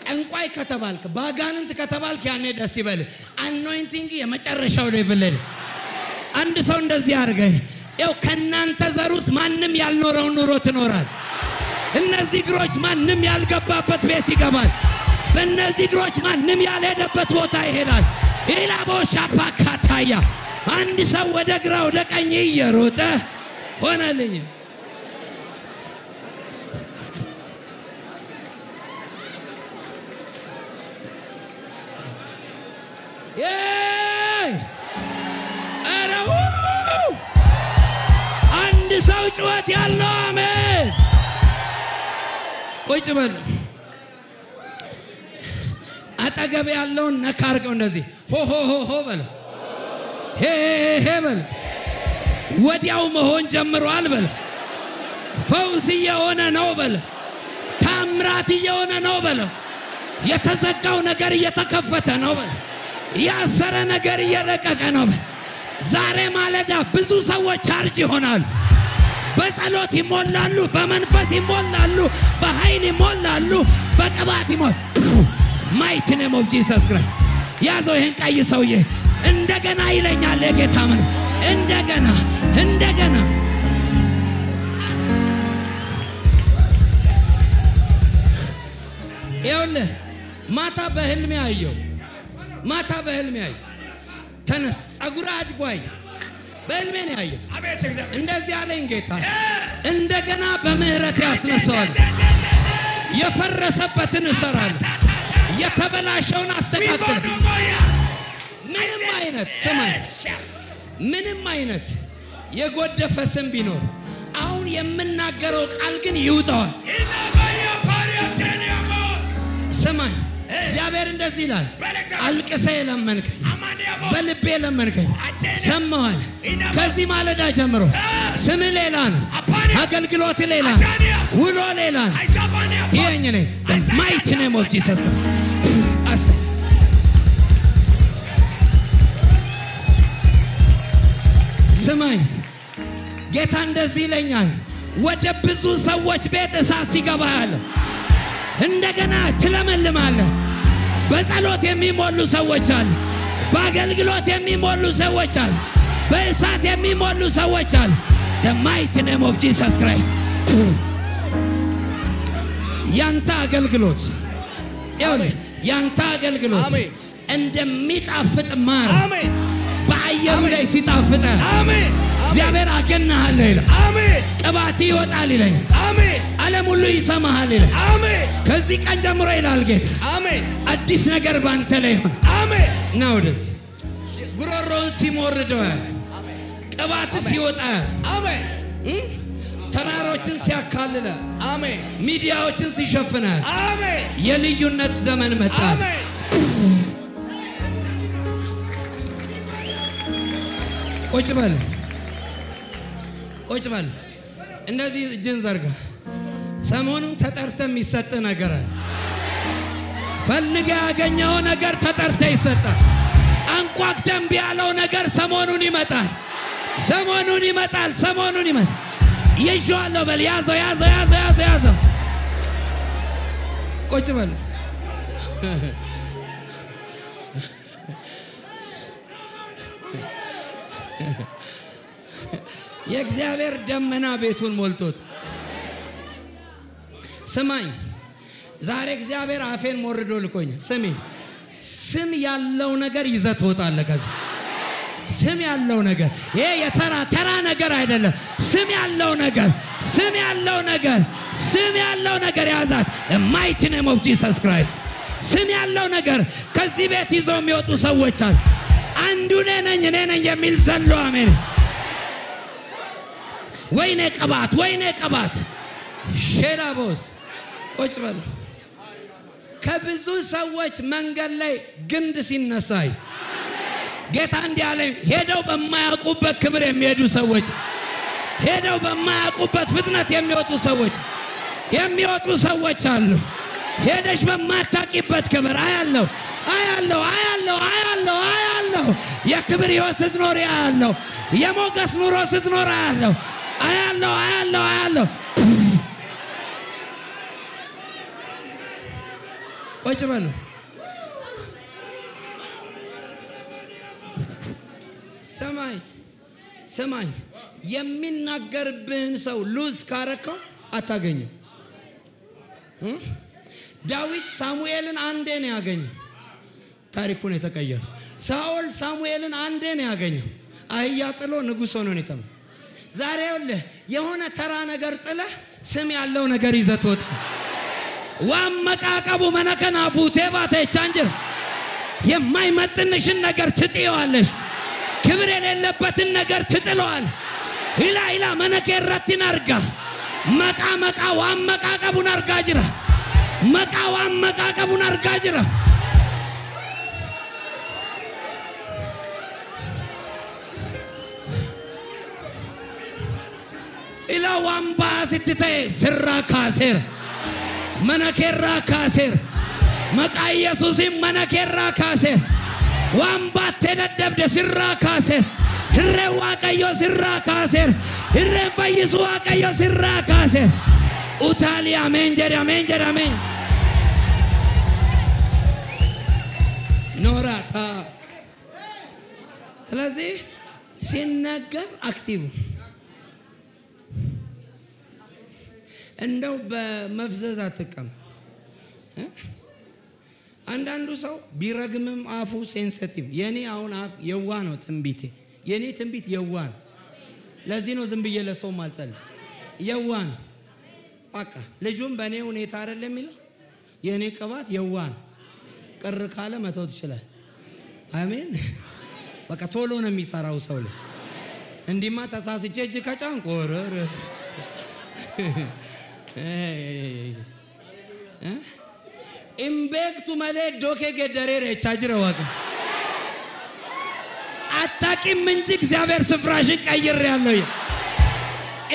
ጠንቋይ ከተባልክ ባጋንንት ከተባልክ ያኔ ደስ ይበል አኖይንቲንግ የመጨረሻው ሌቭል ላይ አንድ ሰው እንደዚህ ያርገኝ ያው ከናንተ ዘር ውስጥ ማንንም ያልኖረው ኑሮ ትኖራል እነዚህ እግሮች ማንንም ያልገባበት ቤት ይገባል በእነዚህ እግሮች ማንንም ያልሄደበት ቦታ ይሄዳል ኢላቦሻ ፓካታያ አንድ ሰው ወደ ግራ ወደ ቀኝ እየሮጠ ሆነልኝ ያለው ጩኸት ያለው አሜን። ቁጭ በል። አጠገብ ያለውን ነካ አድርገው እንደዚህ ሆ ሆ ሆ ሆ በል። ሄ ሄ በል። ወዲያው መሆን ጀምሯል በል። ፈውስ እየሆነ ነው በል። ታምራት እየሆነ ነው በል። የተዘጋው ነገር እየተከፈተ ነው በል። ያሰረ ነገር እየለቀቀ ነው በል። ዛሬ ማለዳ ብዙ ሰዎች ቻርጅ ይሆናሉ። በጸሎት ይሞላሉ፣ በመንፈስ ይሞላሉ፣ በኃይል ይሞላሉ፣ በቅባት ይሞላሉ። Mighty name of Jesus Christ. ያዘው ይሄን ቀይ ሰውዬ እንደገና ይለኛል የጌታ ምን እንደገና ይኸውልህ ማታ በህልሜ አየሁ ተነስ ጸጉር አድጓይ በህልሜ ነው ያየሁ እንደዚህ አለኝ ጌታ እንደገና በምህረት ያስነሳዋል የፈረሰበትን እሰራለሁ የተበላሸውን አስተካክል ምንም አይነት የጎደፈ ስም ቢኖር አሁን የምናገረው ቃል ግን ይውጣዋል ሰማይ እግዚአብሔር እንደዚህ ይላል አልቅሰ ለመንከኝ በልቤ ለመንከኝ ሰማዋል ከዚህ ማለዳ ጀምሮ ስም ሌላ ነው አገልግሎት ሌላ ውሎ ሌላ ይሄኝ ነው mighty name of Jesus ሰማይ ጌታ እንደዚህ ይለኛል ወደ ብዙ ሰዎች ቤት እሳት ሲገባ ያለ እንደገና ትለመልማለህ በጸሎት የሚሞሉ ሰዎች አሉ በአገልግሎት የሚሞሉ ሰዎች አሉ በእሳት የሚሞሉ ሰዎች አሉ the mighty name of Jesus Christ ያንተ አገልግሎት አሜን እንደሚጣፍጥ ማር አሜን በአየሩ ላይ ሲጣፍጥ አሜን እግዚአብሔር አገናሃል ይላል አሜን ቅባት ይወጣል ይላል አሜን ዓለም ሁሉ ይሰማሃል ይላል አሜን ከዚህ ቀን ጀምሮ ይላል ጌታ አሜን አዲስ ነገር ባንተ ላይ ይሁን አሜን ነው ደስ ጉሮሮን ሲሞርደው አሜን ቅባት ሲወጣ አሜን ተራሮችን ሲያካልለ አሜን ሚዲያዎችን ሲሸፍና አሜን የልዩነት ዘመን መጣ አሜን ቁጭ በል እንደዚህ እጅን ዘርጋ ሰሞኑን ተጠርተ የሚሰጥ ነገር አለ ፈልገ ያገኘው ነገር ተጠርተ ይሰጣል አንቋክተም ቢያለው ነገር ሰሞኑን ይመጣል ይዤዋለሁ በል ያዘው ቁጭ በል የእግዚአብሔር ደመና ቤቱን ሞልቶት ስማኝ ዛሬ እግዚአብሔር አፌን ሞርዶ ልኮኛል ስሚ ስም ያለው ነገር ይዘት ወጣለ ከዚህ ስም ያለው ነገር ይሄ የተራ ነገር አይደለም ስም ያለው ነገር ያዛት the mighty name of Jesus Christ ስም ያለው ነገር ከዚህ ቤት ይዘው የሚወጡ ሰዎች አሉ አንዱ እኔ ነኝ የሚል ዘሎ አሜን ወይኔ ቀባት ሼላቦስ ቁጭ በል ከብዙ ሰዎች መንገድ ላይ ግንድ ሲነሳይ ጌታ እንዲያለኝ ሄደው በማያውቁበት ክብር የሚሄዱ ሰዎች ሄደው በማያውቁበት ፍጥነት የሚወጡ ሰዎች አሉ ሄደሽ በማታቂበት ክብር አያለው የክብር ሕይወት ስትኖር አያለው የሞገስ ኑሮ ስትኖር አያለው አያለው ቁጭ በል ሰማይ የሚናገርብህን ሰው ሉዝ ካረከው አታገኘው ዳዊት ሳሙኤልን አንዴ ነው ያገኘው ታሪኩን የተቀየረ ሳኦል ሳሙኤልን አንዴ ነው ያገኘው አህያ ጥሎ ንጉሥ ሆኖ ነው የተመ ዛሬ የሆነ ተራ ነገር ጥለ ስም ያለው ነገር ይዘት ወጣ ዋመቃቀቡ መነከና ቡቴባቴ ቻንጀር የማይመጥንሽን ነገር ትጥይዋለሽ ክብር የሌለበትን ነገር ትጥለዋል ኢላ መነከራቲን አርጋ መቃ ዋመቃቀቡን አርጋ ጅራ መቃ ዋመቃቀቡን አርጋ ጅራ ኢላ ዋምባ ሲትቴ ስራ ካሴር መነከራ ካሴር መቃ ኢየሱስ መነከራ ካሴር ዋምባ ተደደብደ ስራ ካሴር ህረዋ ቀዮ ስራ ካሴር ህረፈይሱ ቀዮ ስራ ካሴር ኡታሊ አሜን ጀሪ አሜን ኖራታ ስለዚህ ሲነገር አክቲቭ እንደው በመፍዘዝ አትቀም አንዳንዱ ሰው ቢረግምም አፉ ሴንሲቲቭ የኔ አሁን አፍ የዋ ነው ትንቢቴ የኔ ትንቢት የዋ ነው ለዚህ ነው ዝም ብዬ ለሰው ማልጸል የዋ ነው በቃ ልጁም በኔ ሁኔታ አይደለም የሚለው የኔ ቅባት የዋ ነው ቅር ካለ መተው ይችላል አሜን በቃ ቶሎ ነው የሚሰራው ሰው ላይ እንዲማ ተሳስቼ እጅ ከጫንኩ ወረረ ኢምቤክቱ ማለ ዶኬ ገደረረ ቻጅረ ዋጋ አታቂም እንጂ እግዚአብሔር ስፍራሽን ቀይር ያለው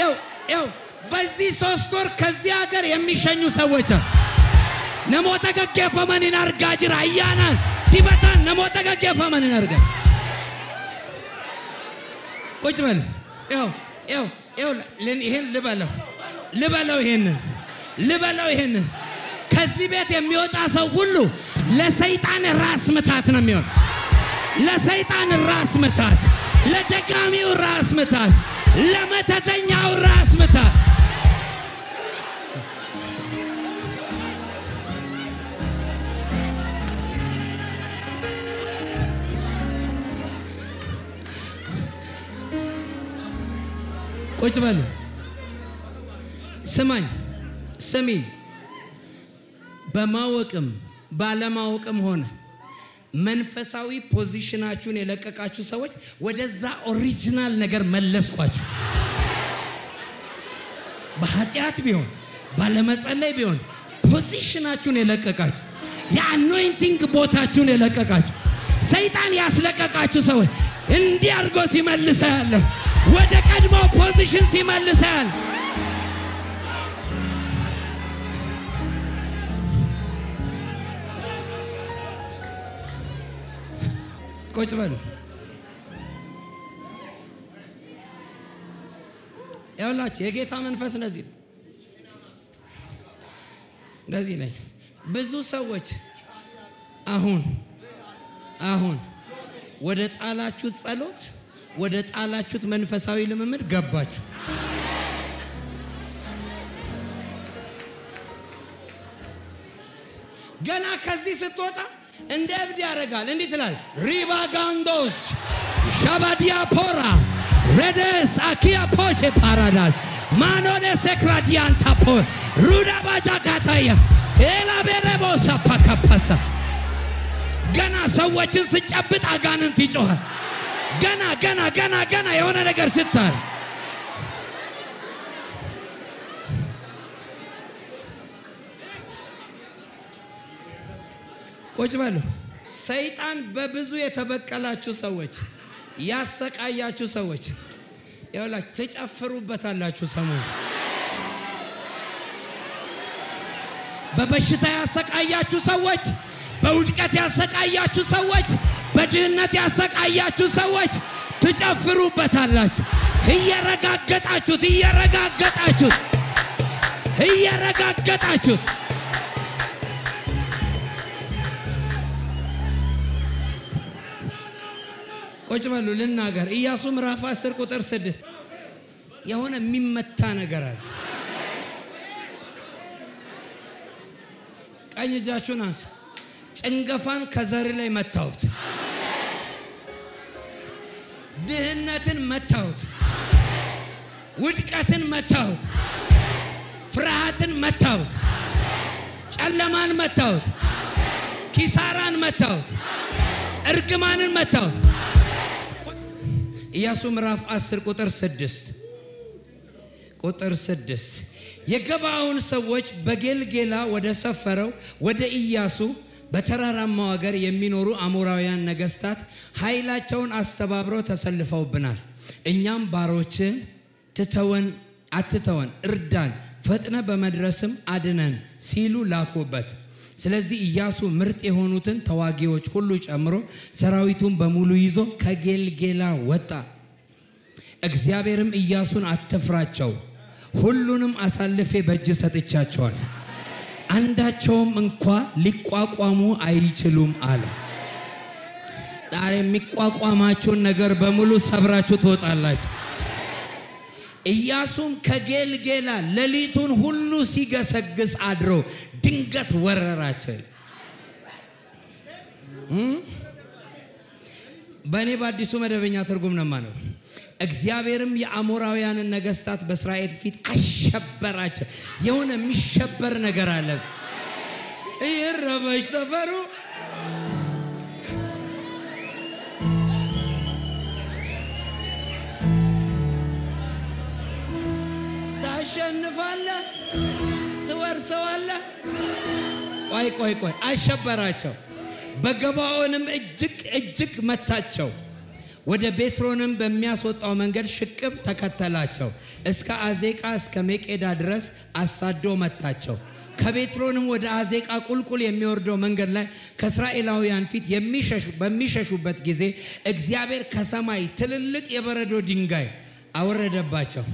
ይው በዚህ 3 ወር ከዚህ ሀገር የሚሸኙ ሰዎች ነሞተ ገገፈመንን አርጋጅራ ያናን ዲበታን ነሞተ ገገፈመንን አርጋ ቁጭ በል ይው ይሄን ልበለው ይሄን ከዚህ ቤት የሚወጣ ሰው ሁሉ ለሰይጣን ራስ ምታት ነው የሚሆን ለሰይጣን ራስ ምታት ለደጋሚው ራስ ምታት ለመተተኛው ራስ ምታት ቁጭ በሉ ስሚ በማወቅም ባለማወቅም ሆነ መንፈሳዊ ፖዚሽናችሁን የለቀቃችሁ ሰዎች ወደዛ ኦሪጂናል ነገር መለስኳችሁ በኃጢአት ቢሆን ባለመጸለይ ቢሆን ፖዚሽናችሁን የለቀቃችሁ የአኖይንቲንግ ቦታችሁን የለቀቃችሁ ሰይጣን ያስለቀቃችሁ ሰዎች እንዲያርጎ ሲመልሳለ ወደ ቀድሞ ፖዚሽን ሲመልሳል ቁጭ በሉ ያውላችሁ የጌታ መንፈስ እንደዚህ ላይ ብዙ ሰዎች አሁን ወደ ጣላችሁት ጸሎት ወደ ጣላችሁት መንፈሳዊ ልምምድ ገባችሁ ገና ከዚህ ስትወጣ እንደ እብድ ያረጋል እንዴ ትላል ሪባጋንዶስ ሻባዲያ ፖራ ረደስ አኪያ ፖቼ ፓራዳስ ማኖኔ ሰክራዲያን ታፖር ሩዳ ባጃካታያ ኤላ ቤረቦሳ ፓካፓሳ ገና ሰዎችን ስጨብጥ አጋንንት ይጮሃል ገና የሆነ ነገር ስታር ቁጭ በሉ ሰይጣን በብዙ የተበቀላችሁ ሰዎች ያሰቃያችሁ ሰዎች ይኸውላችሁ ተጨፍሩበታላችሁ ሰሞን በበሽታ ያሰቃያችሁ ሰዎች በውድቀት ያሰቃያችሁ ሰዎች በድህነት ያሰቃያችሁ ሰዎች ተጨፍሩበታላችሁ እየረጋገጣችሁ ቁጭ በሉ ልናገር ኢያሱ ምዕራፍ 10 ቁጥር 6 የሆነ የሚመታ ነገር አለ ቀኝ እጃችሁን አንሱ ጭንገፋን ከዘር ላይ መታውት ድህነትን መታውት ውድቀትን መታውት ፍርሃትን መታውት ጨለማን መታውት ኪሳራን መታውት እርግማንን መታውት ኢያሱ ምዕራፍ 10 ቁጥር 6 ቁጥር 6 የገባዖን ሰዎች በጌልጌላ ወደ ሰፈረው ወደ ኢያሱ በተራራማው ሀገር የሚኖሩ አሞራውያን ነገስታት ኃይላቸውን አስተባብረው ተሰልፈውብናል እኛም ባሮችን አትተወን እርዳን ፈጥነ በመድረስም አድነን ሲሉ ላኩበት ስለዚህ ኢያሱ ምርጥ የሆኑትን ተዋጊዎች ሁሉ ጨምሮ ሰራዊቱን በሙሉ ይዞ ከጌልጌላ ወጣ እግዚአብሔርም ኢያሱን አትፍራቸው ሁሉንም አሳልፌ በእጅ ሰጥቻቸዋል አንዳቸውም እንኳን ሊቋቋሙ አይችሉም አለ ዛሬ የሚቋቋማችሁን ነገር በሙሉ ሰብራችሁ ትወጣላችሁ ኢያሱም ከጌልጌላ ሌሊቱን ሁሉ ሲገሰግስ አድሮ ድንገት ወረራቸው በኔ በአዲሱ መደበኛ ትርጉም ነው ማለት እግዚአብሔርም የአሞራውያን ነገስታት በእስራኤል ፊት አሸበራቸው የሆነ የሚሸበር ነገር አለ ይረበሽ ሰፈሩ ታሸንፋለ ትወርሰዋለ ቆይ አሸበራቸው በገባዖንም እጅግ መታቸው ወደ ቤትሮንም በሚያስወጣው መንገድ ሽቅብ ተከተላቸው እስከ አዜቃ እስከ መቄዳ ድረስ አሳዶ መታቸው ከቤትሮንም ወደ አዜቃ ቁልቁል የሚወርደው መንገድ ላይ ከእስራኤላውያን ፊት በሚሸሹበት ጊዜ እግዚአብሔር ከሰማይ ትልልቅ የበረዶ ድንጋይ አወረደባቸው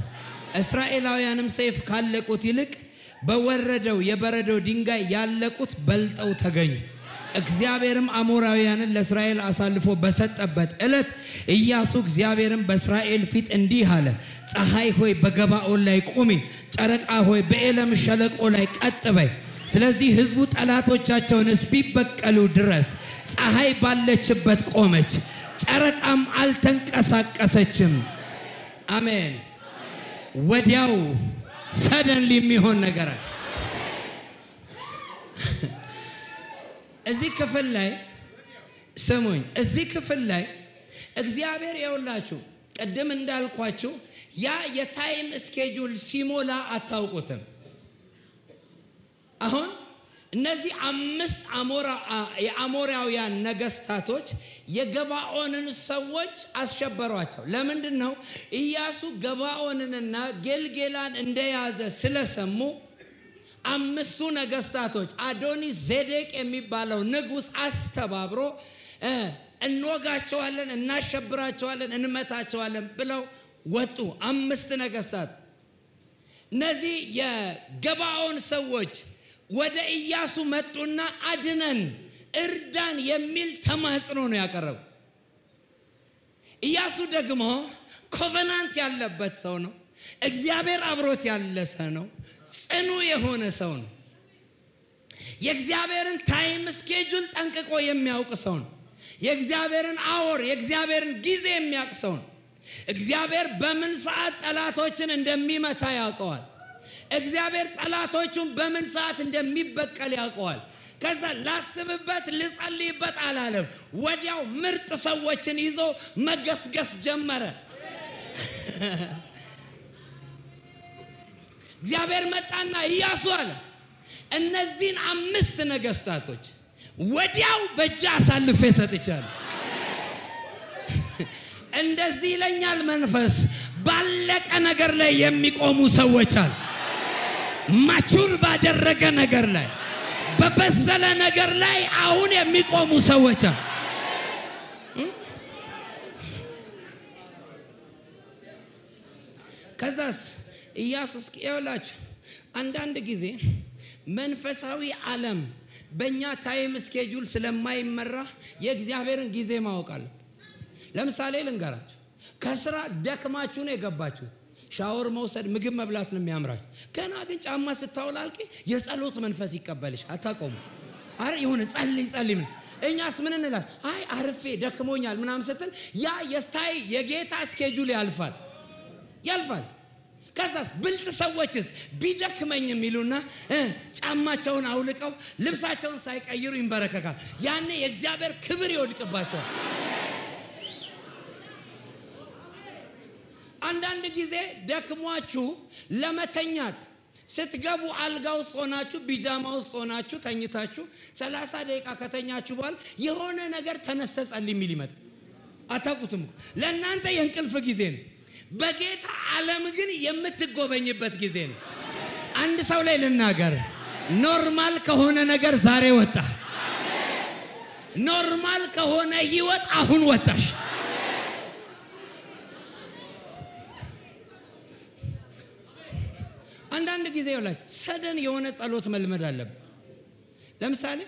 እስራኤላውያንም ሰይፍ ካለቁት ይልቅ በወረደው የበረዶ ድንጋይ ያለቁት በልጠው ተገኙ እግዚአብሔርም አሞራውያንን ለእስራኤል አሳልፎ በሰጠበት ዕለት ኢያሱ እግዚአብሔርም በእስራኤል ፊት እንዲህ አለ ፀሐይ ሆይ በገባዖን ላይ ቁሚ ጨረቃ ሆይ በኤለም ሸለቆ ላይ ቀጥ በይ ስለዚህ ህዝቡ ጠላቶቻቸውን እስኪበቀሉ ድረስ ፀሐይ ባለችበት ቆመች ጨረቃም አልተንቀሳቀሰችም አሜን ወዲያው ሰደንሊ የሚሆን ነገር እዚህ ክፍል ላይ ስሙኝ እዚህ ክፍል ላይ እግዚአብሔር ያውላችሁ ቀደም እንዳልኳችሁ ያ የታይም ስኬጁል ሲሞላ አታውቁትም አሁን እነዚህ 5 የአሞራውያን ነገስታቶች የገባዖንን ሰዎች አስሸበሯቸው ለምንድነው ኢያሱ ገባዖንንና ጌልጌላን እንደያዘ ስለሰሙ 5 ነገስታቶች አዶኒስ ዜዴቅ የሚባለው ንጉስ አስተባብሮ እንወጋቸዋለን እናሸብራቸዋለን እንመታቸዋለን ብለው ወጡ 5 ነገስታት እነዚህ የገባዖን ሰዎች ወደ ኢያሱ መጡና አድነን እርዳን የሚል ተማጽኖ ነው ያቀረቡ ኢያሱ ደግሞ ኮቨናንት ያለበት ሰው ነው እግዚአብሔር አብሮት ያለ ሰው ነው ጽኑ የሆነ ሰው ነው የእግዚአብሔርን ታይም ስኬጁል ጠንቅቆ የሚያውቅ ሰው ነው የእግዚአብሔርን አወር የእግዚአብሔርን ጊዜ የሚያውቅ ሰው ነው እግዚአብሔር በምን ሰዓት ጠላቶችን እንደሚመታ ያውቀዋል እግዚአብሔር ጠላቶቹን በምን ሰዓት እንደሚበቀል ያውቀዋል ከዛ ላስብበት ልጸልይበት አላለም ወዲያው ምርጥ ሰዎችን ይዞ መገስገስ ጀመረ እግዚአብሔር መጣና ኢያሱ አለ እነዚህን 5 ነገስታቶች ወዲያው በእጅ አሳልፌ ሰጥቻለሁ እንደዚህ ይለኛል መንፈስ ባለቀ ነገር ላይ የሚቆሙ ሰዎች አሉ ማቹር ባደረገ ነገር ላይ በበሰለ ነገር ላይ አሁን የሚቆሙ ሰዎች አሉ ከዛስ ኢያሱስ ይኸውላችሁ አንዳንድ ጊዜ መንፈሳዊ ዓለም በእኛ ታይም ስኬጁል ስለማይመራ የእግዚአብሔርን ጊዜ ማወቅ አለ ለምሳሌ ልንገራችሁ ከስራ ደክማችሁ ነው የገባችሁት ሻወር መውሰድ ምግብ መብላት ነው የሚያምራችሁ ገና ግን ጫማ ስታውላልቂ የጸሎት መንፈስ ይቀበልሽ አታቆሙ አረ ይሁን ጸልይ እኛስ ምን እንላለን አይ አርፌ ደክሞኛል ምናምን ስትል ያ የጌታ ስኬጁል ያልፋል ከዛስ ብልጥ ሰዎችስ ቢደክመኝ የሚሉና ጫማቸውን አውልቀው ልብሳቸውን ሳይቀይሩ ይንበረከካል ያኔ የእግዚአብሔር ክብር ይወድቅባቸዋል አንዳንድ ጊዜ ደክሟችሁ ለመተኛት ስትገቡ አልጋ ውስጥ ሆናችሁ ቢጃማ ውስጥ ሆናችሁ ተኝታችሁ 30 ደቂቃ ከተኛችሁ በኋላ የሆነ ነገር ተነስተ ጸልይ የሚል ይመጣል። አታውቁትም። ለእናንተ የእንቅልፍ ጊዜ ነው። በጌታ ዓለም ግን የምትጎበኝበት ጊዜ ነው። አንድ ሰው ላይ ልናገር፣ ኖርማል ከሆነ ነገር ዛሬ ወጣ። ኖርማል ከሆነ ህይወት አሁን ወጣሽ። አንዳንድ ጊዜ ይላችሁ ሰደን የሆነ ጸሎት መልመድ አለበት። ለምሳሌ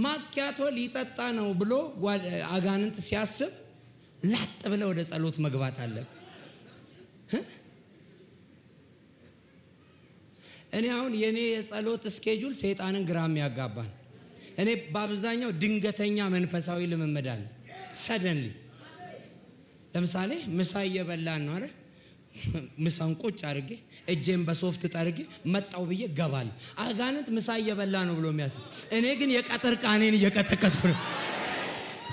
ማኪያቶ ሊጠጣ ነው ብሎ አጋንንት ሲያስብ ላጥ ብለ ወደ ጸሎት መግባት አለበት። እኔ አሁን የኔ የጸሎት ስኬጁል ሰይጣንን ግራም ያጋባን። እኔ በአብዛኛው ድንገተኛ መንፈሳዊ ልምምድ አለ። ሰደንሊ ለምሳሌ ምሳ እየበላን ነው አይደል? ምሳን ቁጭ አድርጌ እጄን በሶፍት ጠርጌ መጣው ብዬ ገባል። አጋንንት ምሳ እየበላ ነው ብሎ የሚያስብ፣ እኔ ግን የቀጥር ቃኔን እየቀጠቀጥኩ ነው።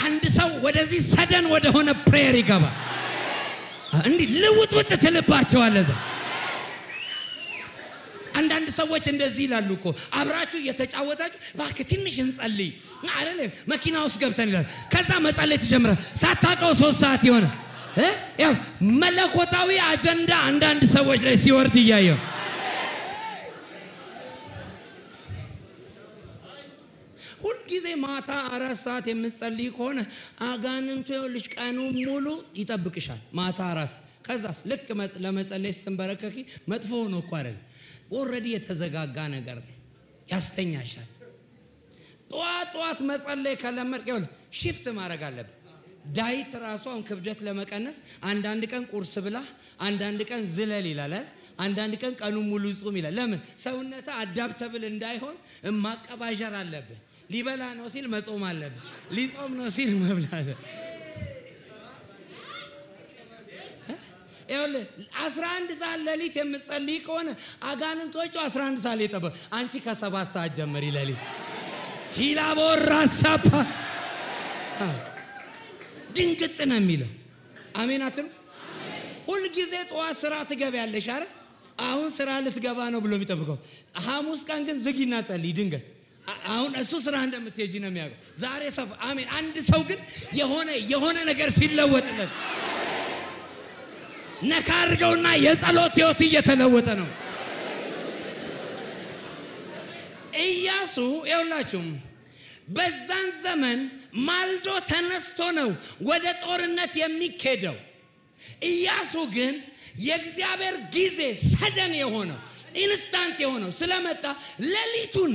አንድ ሰው ወደዚህ ሰደን ወደ ሆነ ፕሬየር ይገባል። እንዴ ልውጥውጥ ትልባቸዋል። እዛ አንዳንድ ሰዎች እንደዚህ ይላሉ እኮ አብራችሁ እየተጫወታችሁ ባክ ትንሽ እንጸልይ አይደል? መኪና ውስጥ ገብተን ይላል። ከዛ መጸለይ ተጀምረ ሳታውቀው 3 ሰዓት ይሆናል። ያው መለኮታዊ አጀንዳ አንዳንድ ሰዎች ላይ ሲወርድ ይያየው። ሁሉ ጊዜ ማታ 4 ሰዓት የምትጸልይ ከሆነ አጋንንቱ ይልሽ ቀኑ ሙሉ ይጠብቅሻል። ማታ 4 ከዛስ ልክ ለመጸለይ ስትንበረከኪ መጥፎ ነው እኮ አይደል? ኦሬዲ የተዘጋጋ ነገር ያስተኛሻል። ጧት መጸለይ ከለመድክ ይኸውልህ ሽፍት ማድረግ አለብህ። ዳይት ራሷን ክብደት ለመቀነስ አንዳንድ ቀን ቁርስ ብላ፣ አንዳንድ ቀን ዝለል ይላል፣ አንዳንድ ቀን ቀኑ ሙሉ ጾም ይላል። ለምን? ሰውነታ አዳፕተብል እንዳይሆን ማቀባጀር አለብህ። ሊበላ ነው ሲል መጾም አለብህ። ሊጾም ነው ሲል መብላት። ይኸውልህ 11 ሰዓት ሌሊት የምትጸልይ ከሆነ አጋንንቶቹ 11 ሰዓት ይጠበቁ። አንቺ ከ7 ሰዓት ጀምሪ ሌሊት ሂላቦራሳፓ ድንግጥ ነው የሚለው። አሜን አትሉ? ሁሉ ጊዜ ጧት ስራ ትገቢያለሽ አይደል? አሁን ስራ ልትገባ ነው ብሎ የሚጠብቀው ሐሙስ ቀን ግን ዝጊና ጸልይ። ድንገት አሁን እሱ ስራ እንደምትሄጂ ነው የሚያውቀው። ዛሬ ሰፍ አሜን። አንድ ሰው ግን የሆነ ነገር ሲለወጥለት ነካ አድርገውና የጸሎት ህይወት እየተለወጠ ነው። ኢያሱ ይኸውላችሁ በዛን ዘመን ማልዶ ተነስቶ ነው ወደ ጦርነት የሚኬደው። ኢያሱ ግን የእግዚአብሔር ጊዜ ሰደን የሆነው ኢንስታንት የሆነው ስለመጣ ሌሊቱን።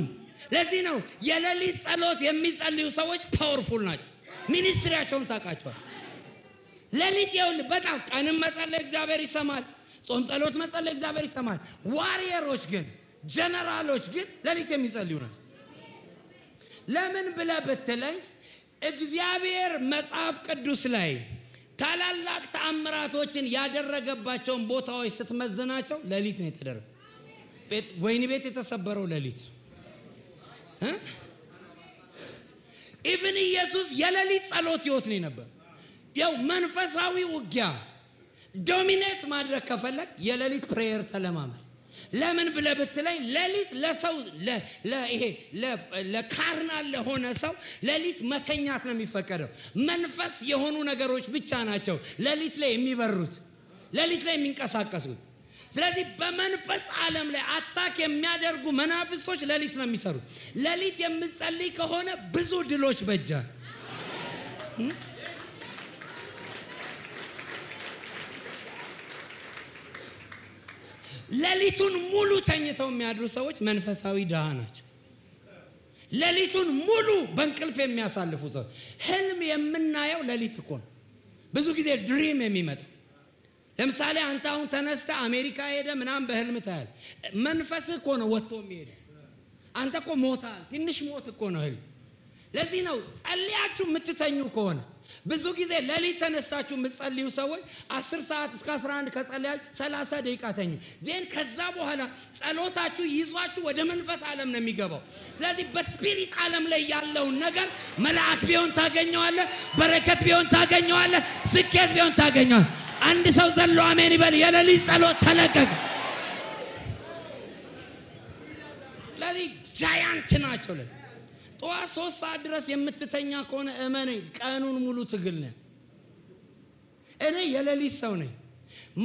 ለዚህ ነው የሌሊት ጸሎት የሚጸልዩ ሰዎች ፓወርፉል ናቸው። ሚኒስትሪያቸውን ታውቃቸዋል። ሌሊት ይኸውልህ በጣም ቀንም መጸለይ እግዚአብሔር ይሰማል። ጾም ጸሎት መጸለይ እግዚአብሔር ይሰማል። ዋሪየሮች ግን ጀነራሎች ግን ሌሊት የሚጸልዩ ናቸው። ለምን ብለህ ብትለኝ እግዚአብሔር መጽሐፍ ቅዱስ ላይ ታላላቅ ተአምራቶችን ያደረገባቸውን ቦታዎች ስትመዝናቸው ሌሊት ነው የተደረገው። ወይኒ ቤት የተሰበረው ሌሊት። ኢቭን ኢየሱስ የሌሊት ጸሎት ህይወት ነው ነበር። ያው መንፈሳዊ ውጊያ ዶሚኔት ማድረግ ከፈለክ የሌሊት ፕሬየር ተለማመድ። ለምን ብለህ ብትለኝ ሌሊት ለሰው ለካርናል ለሆነ ሰው ሌሊት መተኛት ነው የሚፈቀደው። መንፈስ የሆኑ ነገሮች ብቻ ናቸው ሌሊት ላይ የሚበሩት፣ ሌሊት ላይ የሚንቀሳቀሱት። ስለዚህ በመንፈስ ዓለም ላይ አታክ የሚያደርጉ መናፍስቶች ሌሊት ነው የሚሰሩት። ሌሊት የምትጸልይ ከሆነ ብዙ ድሎች በእጃ። ሌሊቱን ሙሉ ተኝተው የሚያድሩ ሰዎች መንፈሳዊ ድሃ ናቸው። ሌሊቱን ሙሉ በእንቅልፍ የሚያሳልፉ ሰው ህልም የምናየው ሌሊት እኮ ነው። ብዙ ጊዜ ድሪም የሚመጣ ለምሳሌ አንተ አሁን ተነስተ አሜሪካ ሄደ ምናም በህልም ታያል። መንፈስህ እኮ ነው ወጥቶ የሚሄድ። አንተ እኮ ሞታል። ትንሽ ሞት እኮ ነው ህልም። ለዚህ ነው ጸልያችሁ የምትተኙ ከሆነ ብዙ ጊዜ ሌሊት ተነስታችሁ የምትጸልዩ ሰዎች 10 ሰዓት እስከ 11 ከጸለያችሁ 30 ደቂቃ ተኙ። ዜን ከዛ በኋላ ጸሎታችሁ ይዟችሁ ወደ መንፈስ ዓለም ነው የሚገባው። ስለዚህ በስፒሪት ዓለም ላይ ያለውን ነገር መልአክ ቢሆን ታገኘዋለህ፣ በረከት ቢሆን ታገኘዋለህ፣ ስኬት ቢሆን ታገኘዋለህ። አንድ ሰው ዘሎ አሜን ይበል። የሌሊት ጸሎት ተለቀቀ። ለዚህ ጃያንት ናቸው። ጠዋት 3 ሰዓት ድረስ የምትተኛ ከሆነ እመነኝ ቀኑን ሙሉ ትግል ነህ። እኔ የሌሊት ሰው ነኝ።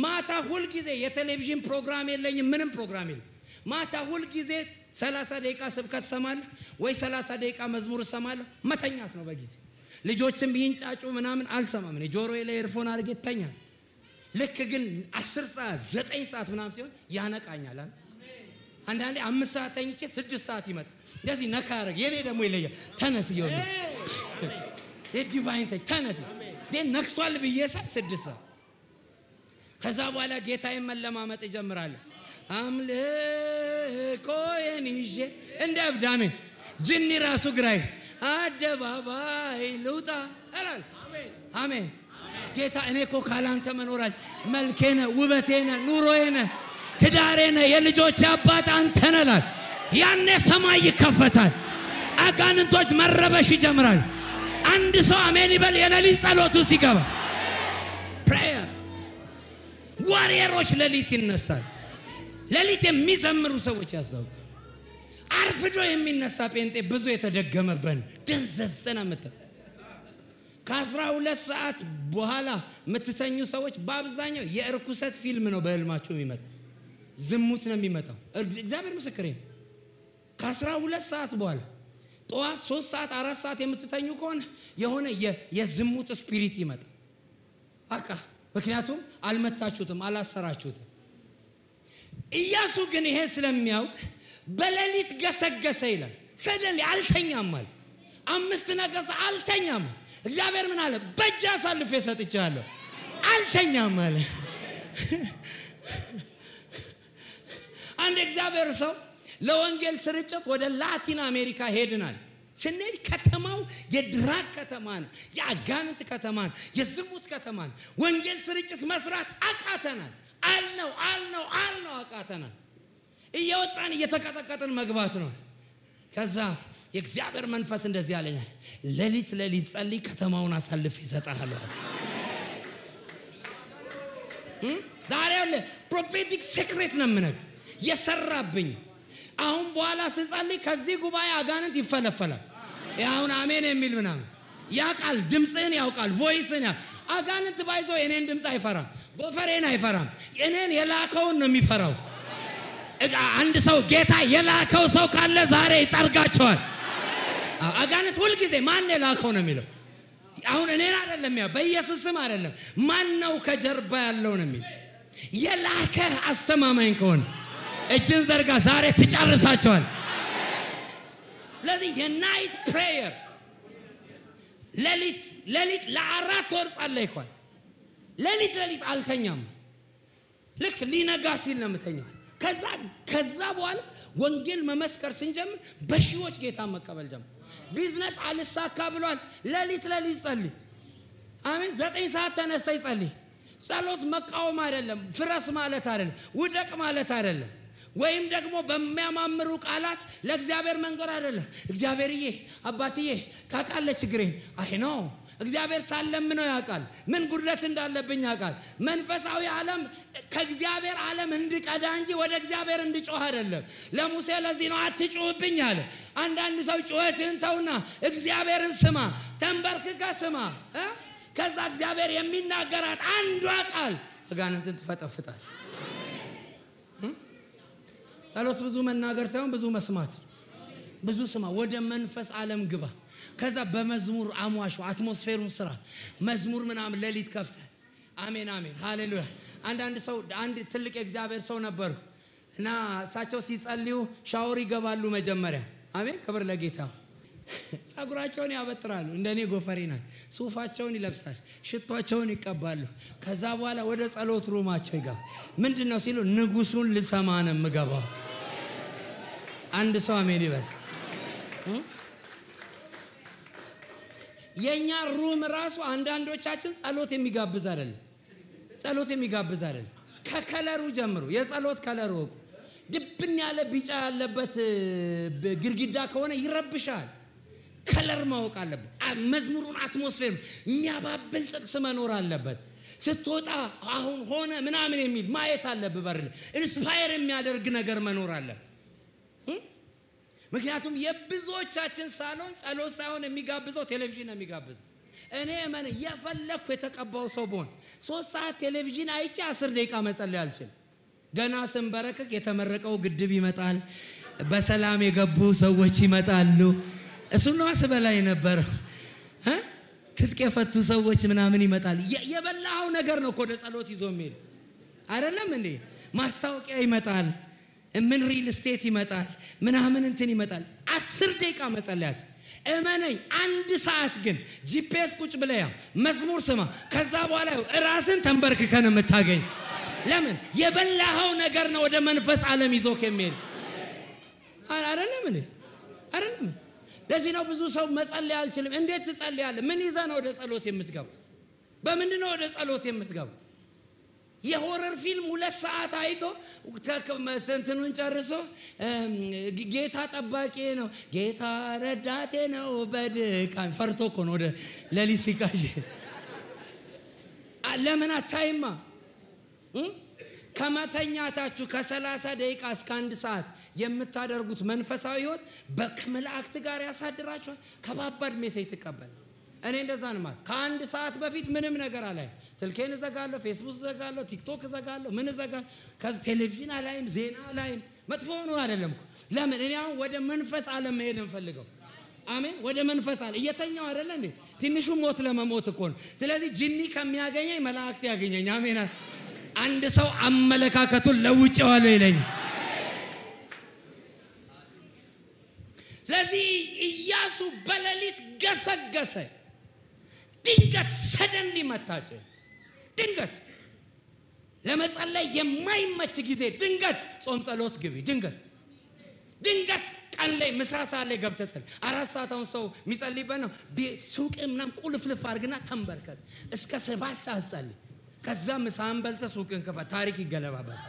ማታ ሁሉ ጊዜ የቴሌቪዥን ፕሮግራም የለኝም፣ ምንም ፕሮግራም የለም። ማታ ሁሉ ጊዜ 30 ደቂቃ ስብከት ሰማለሁ ወይ 30 ደቂቃ መዝሙር ሰማለሁ። መተኛት ነው በጊዜ። ልጆችም ይንጫጩ ምናምን አልሰማም። እኔ ጆሮዬ ላይ ኤርፎን አድርጌ ተኛለሁ። ልክ ግን 10 ሰዓት 9 ሰዓት ምናምን ሲሆን ያነቃኛል። አንዳንዴ 5 ሰዓት ተኝቼ 6 ሰዓት ይመጣ እንደዚህ ነካ ያረግ። የኔ ደግሞ ይለያል። ተነስ ይሁን የዲቫይን ተነስ ደን ነክቷል ብዬሳ 6 ሰዓት። ከዛ በኋላ ጌታዬን መለማመጥ ይጀምራለሁ። አምልኮዬን ይዤ እንደ አብዳሜ ጅኒ ራሱ ግራይ አደባባይ ልውጣ አላል። አሜን ጌታ እኔ እኮ ካላንተ መኖራል መልኬነ ውበቴነ ኑሮዬነ ትዳሬነ የልጆች አባት አንተ ነህ። ያኔ ሰማይ ይከፈታል። አጋንንቶች መረበሽ ይጀምራል። አንድ ሰው አሜን ይበል። የሌሊት ጸሎት ውስጥ ይገባ። ፕሬየር ዋሪየሮች ሌሊት ይነሳል። ሌሊት የሚዘምሩ ሰዎች ያሳው አርፍዶ የሚነሳ ጴንጤ ብዙ የተደገመበን ደንዘዘና መጣ። ከ12 ሰዓት በኋላ የምትተኙ ሰዎች በአብዛኛው የእርኩሰት ፊልም ነው በህልማችሁ የሚመጣ። ዝሙት ነው የሚመጣው። እግዚአብሔር ምስክሬ። ከ12 ሰዓት በኋላ ጠዋት 3 ሰዓት 4 ሰዓት የምትተኙ ከሆነ የሆነ የዝሙት ስፒሪት ይመጣ። አቃ ምክንያቱም አልመታችሁትም አላሰራችሁትም። ኢያሱ ግን ይሄ ስለሚያውቅ በሌሊት ገሰገሰ ይላል። ሰደል አልተኛም ማለት 5 ነገሥት አልተኛም። እግዚአብሔር ምን አለ? በእጅ አሳልፌ ሰጥቻለሁ። አልተኛም ማለት አንድ እግዚአብሔር ሰው ለወንጌል ስርጭት ወደ ላቲን አሜሪካ ሄድናል። ስንሄድ ከተማው የድራግ ከተማ ነው፣ የአጋንንት ከተማ ነው፣ የዝሙት ከተማ ነው። ወንጌል ስርጭት መስራት አቃተናል። አልነው አቃተናል። እየወጣን እየተቀጠቀጥን መግባት ነው። ከዛ የእግዚአብሔር መንፈስ እንደዚህ ያለኛል፣ ሌሊት ጸልይ፣ ከተማውን አሳልፌ እሰጥሃለሁ። ዛሬ ያለ ፕሮፌቲክ ሴክሬት ነው የምነግርህ የሰራብኝ። አሁን በኋላ ስጸልይ ከዚህ ጉባኤ አጋንንት ይፈለፈላል። ያውን አሜን የሚል ምናምን ያውቃል፣ ድምጽህን ያውቃል፣ ቮይስን አጋንንት ባይዞ የኔን ድምጽ አይፈራም፣ ጎፈሬን አይፈራም። የኔን የላከውን ነው የሚፈራው። አንድ ሰው ጌታ የላከው ሰው ካለ ዛሬ ይጠርጋቸዋል። አጋንንት ሁሉ ጊዜ ማን የላከው ነው የሚለው። አሁን እኔን አይደለም ያ በኢየሱስ ስም አይደለም፣ ማን ነው ከጀርባ ያለው ነው የሚል። የላከ አስተማማኝ ከሆነ እጅን ዘርጋ፣ ዛሬ ትጨርሳቸዋል። ስለዚህ የናይት ፕሬየር ሌሊት ለ4 ወር ጸለይኳል። ሌሊት አልተኛም። ልክ ሊነጋ ሲል ነው የምተኛው። ከዛ በኋላ ወንጌል መመስከር ስንጀምር በሺዎች ጌታ መቀበል ጀመር። ቢዝነስ አልሳካ ብሏል። ሌሊት ጸልይ። አሜን። 9 ሰዓት ተነስተህ ጸልይ። ጸሎት መቃወም አይደለም፣ ፍረስ ማለት አይደለም፣ ውደቅ ማለት አይደለም፣ ወይም ደግሞ በሚያማምሩ ቃላት ለእግዚአብሔር መንገር አይደለም። እግዚአብሔርዬ አባትዬ ታውቃለህ ችግሬን። አይ ነው እግዚአብሔር ሳለምነው ያውቃል፣ ምን ጉድለት እንዳለብኝ ያውቃል። መንፈሳዊ ዓለም ከእግዚአብሔር ዓለም እንድቀዳ እንጂ ወደ እግዚአብሔር እንድጮህ አይደለም። ለሙሴ ለዚህ ነው አትጮህብኝ አለ። አንዳንድ ሰው ጩኸትህን ተውና እግዚአብሔርን ስማ፣ ተንበርክከህ ስማ። ከዛ እግዚአብሔር የሚናገራት አንዷ ቃል አጋንንትን ትፈጠፍጣል። ጸሎት ብዙ መናገር ሳይሆን ብዙ መስማት። ብዙ ስማ፣ ወደ መንፈስ ዓለም ግባ። ከዛ በመዝሙር አሟሹ አትሞስፌሩን ስራ። መዝሙር ምናምን ሌሊት ከፍተ አሜን ሃሌሉያ። አንድ ትልቅ የእግዚአብሔር ሰው ነበሩ እና እሳቸው ሲጸልዩ ሻወር ይገባሉ መጀመሪያ። አሜን ክብር ለጌታ። ጸጉራቸውን ያበጥራሉ፣ እንደኔ ጎፈሬ ናት። ሱፋቸውን ይለብሳሉ፣ ሽቷቸውን ይቀባሉ። ከዛ በኋላ ወደ ጸሎት ሩማቸው ይገባ። ምንድነው ሲሉ ንጉሱን ልሰማ ነው የምገባው። አንድ ሰው አሜን ይበል። የኛ ሩም ራሱ አንዳንዶቻችን ጸሎት የሚጋብዝ አይደለም። ከከለሩ ጀምሮ የጸሎት ከለሩ ድብን ያለ ቢጫ ያለበት ግርግዳ ከሆነ ይረብሻል። ከለር ማወቅ አለበት። መዝሙሩን አትሞስፌር የሚያባብል ጥቅስ መኖር አለበት። ስትወጣ አሁን ሆነ ምናምን የሚል ማየት አለብህ። በር ኢንስፓየር የሚያደርግ ነገር መኖር አለ። ምክንያቱም የብዙዎቻችን ሳሎን ጸሎት ሳይሆን የሚጋብዘው ቴሌቪዥን ነው የሚጋብዘው። እኔ ማን ያፈለኩ የተቀባው ሰው ቦን 3 ሰዓት ቴሌቪዥን አይቼ 10 ደቂቃ መጸለይ አልችልም። ገና ስንበረከክ የተመረቀው ግድብ ይመጣል፣ በሰላም የገቡ ሰዎች ይመጣሉ። እሱ ነው አስበላይ ነበር ትጥቅ የፈቱ ሰዎች ምናምን ይመጣል። የበላው ነገር ነው ወደ ጸሎት ይዞ የሚል አይደለም እንዴ? ማስታወቂያ ይመጣል፣ ምን ሪል ስቴት ይመጣል፣ ምናምን እንትን ይመጣል። 10 ደቂቃ መጸለያት እመነኝ። 1 ሰዓት ግን ጂፒኤስ ቁጭ ብለህ መዝሙር ስማ። ከዛ በኋላ ራስን ተንበርክከን የምታገኝ ለምን የበላው ነገር ነው ወደ መንፈስ ዓለም ይዞ ከሚል አይደለም እንዴ? አይደለም። ለዚህ ነው ብዙ ሰው መጸለይ አልችልም። እንዴት ትጸልያለህ? ምን ይዘህ ነው ወደ ጸሎት የምትገባው? በምንድን ነው ወደ ጸሎት የምትገባው? የሆረር ፊልም 2 ሰዓት አይቶ እንትኑን ጨርሶ ጌታ ጠባቂ ነው፣ ጌታ ረዳቴ ነው በድካም ፈርቶ እኮ ነው ወደ ሌሊት ሲቃዥ። ለምን አታይማ? ከመተኛታችሁ ከ30 ደቂቃ እስከ 1 ሰዓት የምታደርጉት መንፈሳዊ ህይወት በመላእክት ጋር ያሳድራችኋል። ከባባድ ሜሴጅ ተቀበል። እኔ እንደዛ ነው ማለት። ከ1 ሰዓት በፊት ምንም ነገር አላይም። ስልኬን እዘጋለሁ፣ ፌስቡክ እዘጋለሁ፣ ቲክቶክ እዘጋለሁ፣ ምን እዘጋለሁ። ከቴሌቪዥን አላይም፣ ዜና አላይም። መጥፎ ነው አይደለም እኮ። ለምን እኔ አሁን ወደ መንፈስ ዓለም መሄድ እንፈልገው። አሜን። ወደ መንፈስ ዓለም እየተኛው አይደለ እንዴ? ትንሹ ሞት ለመሞት እኮ ነው። ስለዚህ ጂኒ ከሚያገኘኝ መላእክት ያገኘኝ። አሜን። አንድ ሰው አመለካከቱን ለውጬዋለሁ ይለኝ። ስለዚህ ኢያሱ በሌሊት ገሰገሰ። ድንገት ሰደንሊ መታጨ። ድንገት ለመጸለይ የማይመች ጊዜ ድንገት ጾም ጸሎት ግቢ። ድንገት ቀን ላይ ምሳ ሰዓት ላይ ገብተሰል 4 ሰዓት አሁን ሰው የሚጸልይበት ነው። ሱቅ ምናም ቁልፍልፍ አድርግና ተንበርከክ እስከ 7 ሰዓት ጸልይ። ከዛ ምሳን በልተ ሱቅን ከፋ ታሪክ ይገለባባል።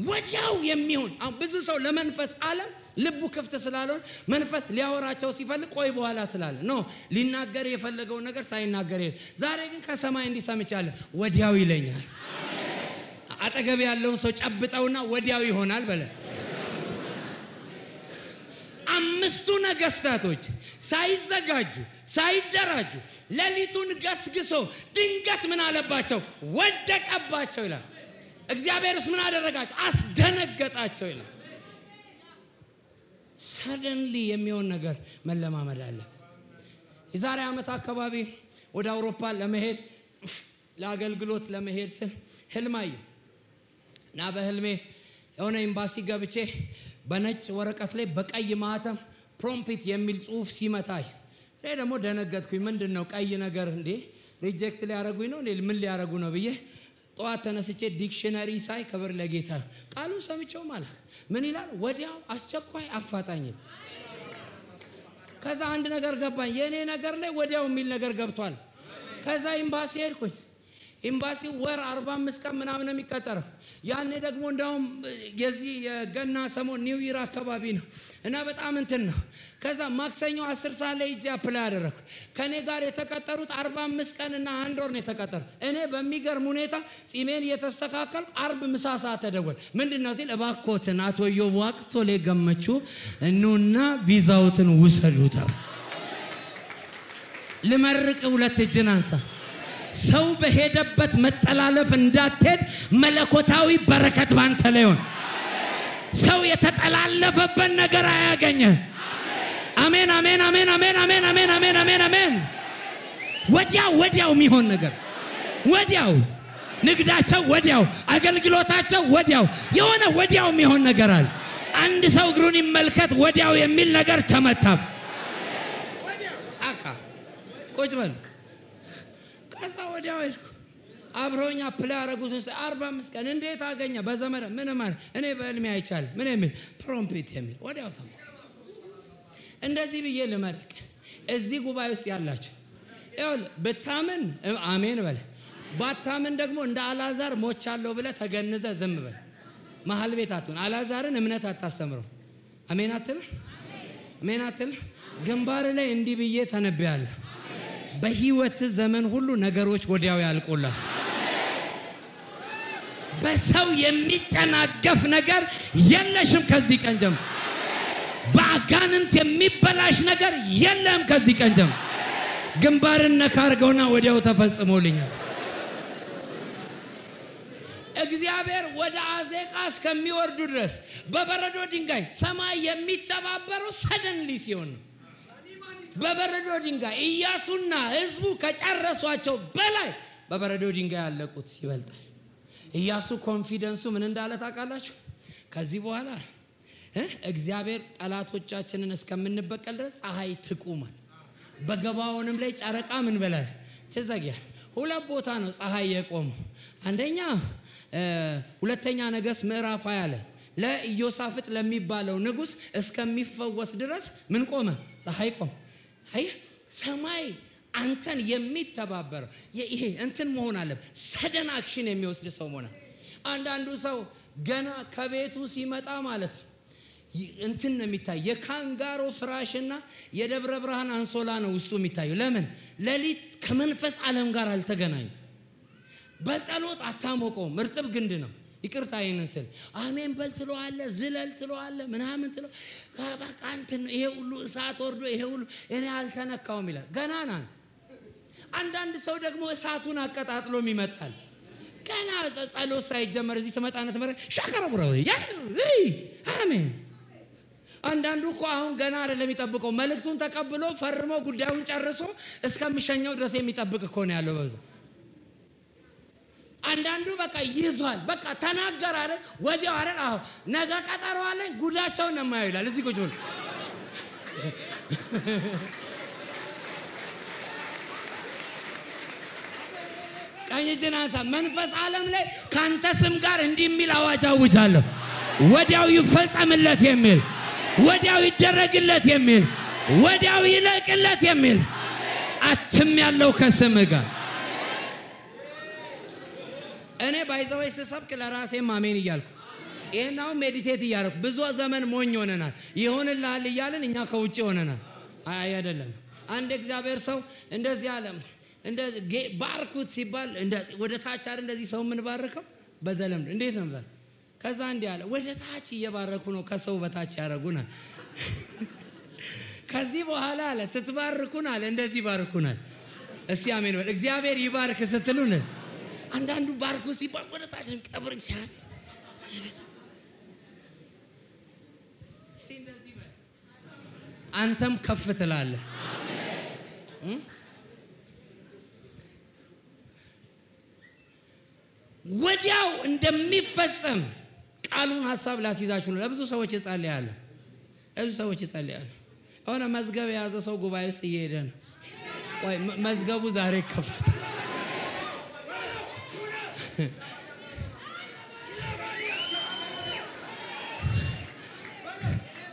ወዲያው የሚሆን አሁን ብዙ ሰው ለመንፈስ ዓለም ልቡ ክፍት ስላልሆነ መንፈስ ሊያወራቸው ሲፈልግ ቆይ በኋላ ትላለ ነው ሊናገር የፈለገው ነገር ሳይናገር። ዛሬ ግን ከሰማይ እንዲሰምቻለሁ ወዲያው ይለኛል። አጠገብ ያለውን ሰው ጨብጠውና ወዲያው ይሆናል በለ። 5 ነገስታቶች ሳይዘጋጁ ሳይደራጁ ሌሊቱን ገስግሶ ድንገት ምን አለባቸው? ወደቀባቸው ይላል። እግዚአብሔርስ ምን አደረጋቸው? አስደነገጣቸው ይላል። ሰደንሊ የሚሆን ነገር መለማመድ አለ። የዛሬ ዓመት አካባቢ ወደ አውሮፓ ለመሄድ ለአገልግሎት ለመሄድ ስል ህልማዬ እና በህልሜ የሆነ ኤምባሲ ገብቼ በነጭ ወረቀት ላይ በቀይ ማህተም ፕሮምፕት የሚል ጽሁፍ ሲመታኝ እኔ ደግሞ ደነገጥኩኝ። ምንድነው ቀይ ነገር እንዴ? ሪጀክት ሊያረጉኝ ነው እንዴ? ምን ሊያረጉ ነው ብዬ ጧት ተነስቼ ዲክሽነሪ ሳይ ክብር ለጌታ ቃሉን ሰምቼው ማለት ምን ይላል? ወዲያው አስቸኳይ አፋጣኝ። ከዛ አንድ ነገር ገባኝ። የኔ ነገር ላይ ወዲያው የሚል ነገር ገብቷል። ከዛ ኤምባሲ ሄድኩኝ። ኤምባሲው ወር 45 ቀን ምናምን የሚቀጠረው ያኔ ደግሞ እንደውም የዚህ የገና ሰሞን ኒው ይር አካባቢ ነው እና በጣም እንትን ነው። ከዛ ማክሰኞ 10 ሰዓት ላይ እጄ አፕላይ አደረኩ። ከኔ ጋር የተቀጠሩት 45 ቀን እና 1 ወር ነው የተቀጠሩ። እኔ በሚገርም ሁኔታ ጺሜን እየተስተካከልኩ አርብ ምሳ ሰዓት ተደወለ። ምንድነው ሲል እባክዎትን አቶ ዮብ ዋቅቶ ላይ ገመቹ እኑና ቪዛውትን ውሰዱታ ልመርቅ 2 እጅን አንሳ። ሰው በሄደበት መጠላለፍ እንዳትሄድ መለኮታዊ በረከት ባንተ ላይ ይሁን። ሰው የተጠላለፈበት ነገር አያገኘ። አሜን አሜን አሜን አሜን አሜን አሜን አሜን አሜን አሜን። ወዲያው የሚሆን ነገር ወዲያው ንግዳቸው ወዲያው አገልግሎታቸው ወዲያው የሆነ ወዲያው የሚሆን ነገር አለ። አንድ ሰው እግሩን ይመልከት ወዲያው የሚል ነገር ተመታብ። አካ ቁጭ በል ከዛ ወዲያው ሄድኩ። አብሮኛ አፕላይ አረጉት 45 ቀን እንዴት አገኘ? በዘመረ ምን ማለት እኔ በእልሜ አይቻል ምን የሚል ፕሮምፕት የሚል ወዲያው ተመ እንደዚህ ብዬ ልመርቅ። እዚህ ጉባኤ ውስጥ ያላችሁ ይኸውልህ ብታምን አሜን በል፣ ባታምን ደግሞ እንደ አላዛር ሞቻለሁ ብለ ተገንዘ ዝም በል። መሃል ቤት አትሁን። አላዛርን እምነት አታስተምረው። አሜን አትል። አሜን አትል። ግንባር ላይ እንዲህ ብዬ ተነብያለሁ። በህይወት ዘመን ሁሉ ነገሮች ወዲያው ያልቁልሃል በሰው የሚጨናገፍ ነገር የለሽም ከዚህ ቀን ጀምሮ በአጋንንት የሚበላሽ ነገር የለም ከዚህ ቀን ጀምሮ ግንባርን ነካርገውና ወዲያው ተፈጽሞልኛል እግዚአብሔር ወደ አዜቃ እስከሚወርዱ ድረስ በበረዶ ድንጋይ ሰማይ የሚተባበረው ሰደንሊ ሲሆን በበረዶ ድንጋይ ኢያሱና ህዝቡ ከጨረሷቸው በላይ በበረዶ ድንጋይ ያለቁት ይበልጣል ኢያሱ ኮንፊደንሱ ምን እንዳለ ታውቃላችሁ ከዚህ በኋላ እግዚአብሔር ጠላቶቻችንን እስከምንበቀል ድረስ ፀሐይ ትቁማል በገባውንም ላይ ጨረቃ ምን በላይ ትዘጊያል ሁለት ቦታ ነው ፀሐይ የቆመው አንደኛ ሁለተኛ ነገሥት ምዕራፍ 20 ላይ ለኢዮሳፍጥ ለሚባለው ንጉስ እስከሚፈወስ ድረስ ምን ቆመ ፀሐይ ቆመ አይ ሰማይ አንተን የሚተባበረው ይሄ እንትን መሆን አለበት ሰደን አክሽን የሚወስድ ሰው ሆነ አንዳንዱ ሰው ገና ከቤቱ ሲመጣ ማለት እንትን ነው የሚታይ የካንጋሮ ፍራሽና የደብረ ብርሃን አንሶላ ነው ውስጡ የሚታየው ለምን ለሊት ከመንፈስ ዓለም ጋር አልተገናኙ በጸሎት አታሞቀው ምርጥብ ግንድ ነው ይቅርታ ይነስል አሜን በልትለዋለ ዝለል ትለዋለ ምናምን ትለው በቃ እንትን ይሄ ሁሉ እሳት ወርዶ ይሄ ሁሉ እኔ አልተነካውም ይላል ገናና አንዳንድ ሰው ደግሞ እሳቱን አቀጣጥሎም ይመጣል ገና ጸሎት ሳይጀመር እዚህ ተመጣነ ተመረ ሻከረብረው አሜን አንዳንዱ እኮ አሁን ገና አይደለም የሚጠብቀው መልእክቱን ተቀብሎ ፈርሞ ጉዳዩን ጨርሶ እስከሚሸኘው ድረስ የሚጠብቅ እኮ ነው ያለው በዛ አንዳንዱ በቃ ይዟል በቃ ተናገር አይደል ወዲያው አይደል አሁን ነገ ቀጠሮ አለ ጉዳቸው ነው የማይላል እዚህ ቁጭ ብሎ ቀኝጅናሳ መንፈስ ዓለም ላይ ካንተ ስም ጋር እንዲሚል አዋጅ አውጃለሁ ወዲያው ይፈጸምለት የሚል ወዲያው ይደረግለት የሚል ወዲያው ይለቅለት የሚል አትም ያለው ከስም ጋር እኔ ባይዘወይ ሰብክ ለራሴ አሜን ይያልኩ ይሄናው ሜዲቴት ይያረኩ ብዙ ዘመን ሞኝ ሆነናል ይሆንልሃል ይያልን እኛ ከውጪ ሆነናል አይ አይደለም አንድ እግዚአብሔር ሰው እንደዚህ ዓለም እንደዚህ ባርኩት ሲባል ወደ ታች አይደል እንደዚህ ሰው ምን ባርከው በዘለም እንዴት ነው ማለት ከዛ እንዲህ አለ ወደ ታች እየባረኩ ነው ከሰው በታች ያረጉናል ከዚህ በኋላ አለ ስትባርኩን አለ እንደዚህ ባርኩናል እስቲ አሜን በል እግዚአብሔር ይባርክ ስትሉን አንዳንዱ ባርኩ ሲባል ወደ ታች ቀብር ሲያል እስቲ እንደዚህ በል አንተም ከፍ ትላለህ አሜን ወዲያው እንደሚፈጸም ቃሉን ሐሳብ ላሲዛችሁ ነው ለብዙ ሰዎች ይጸልያሉ አሁን መዝገብ ያዘ ሰው ጉባኤ ውስጥ እየሄደ ነው ቆይ መዝገቡ ዛሬ ከፈተ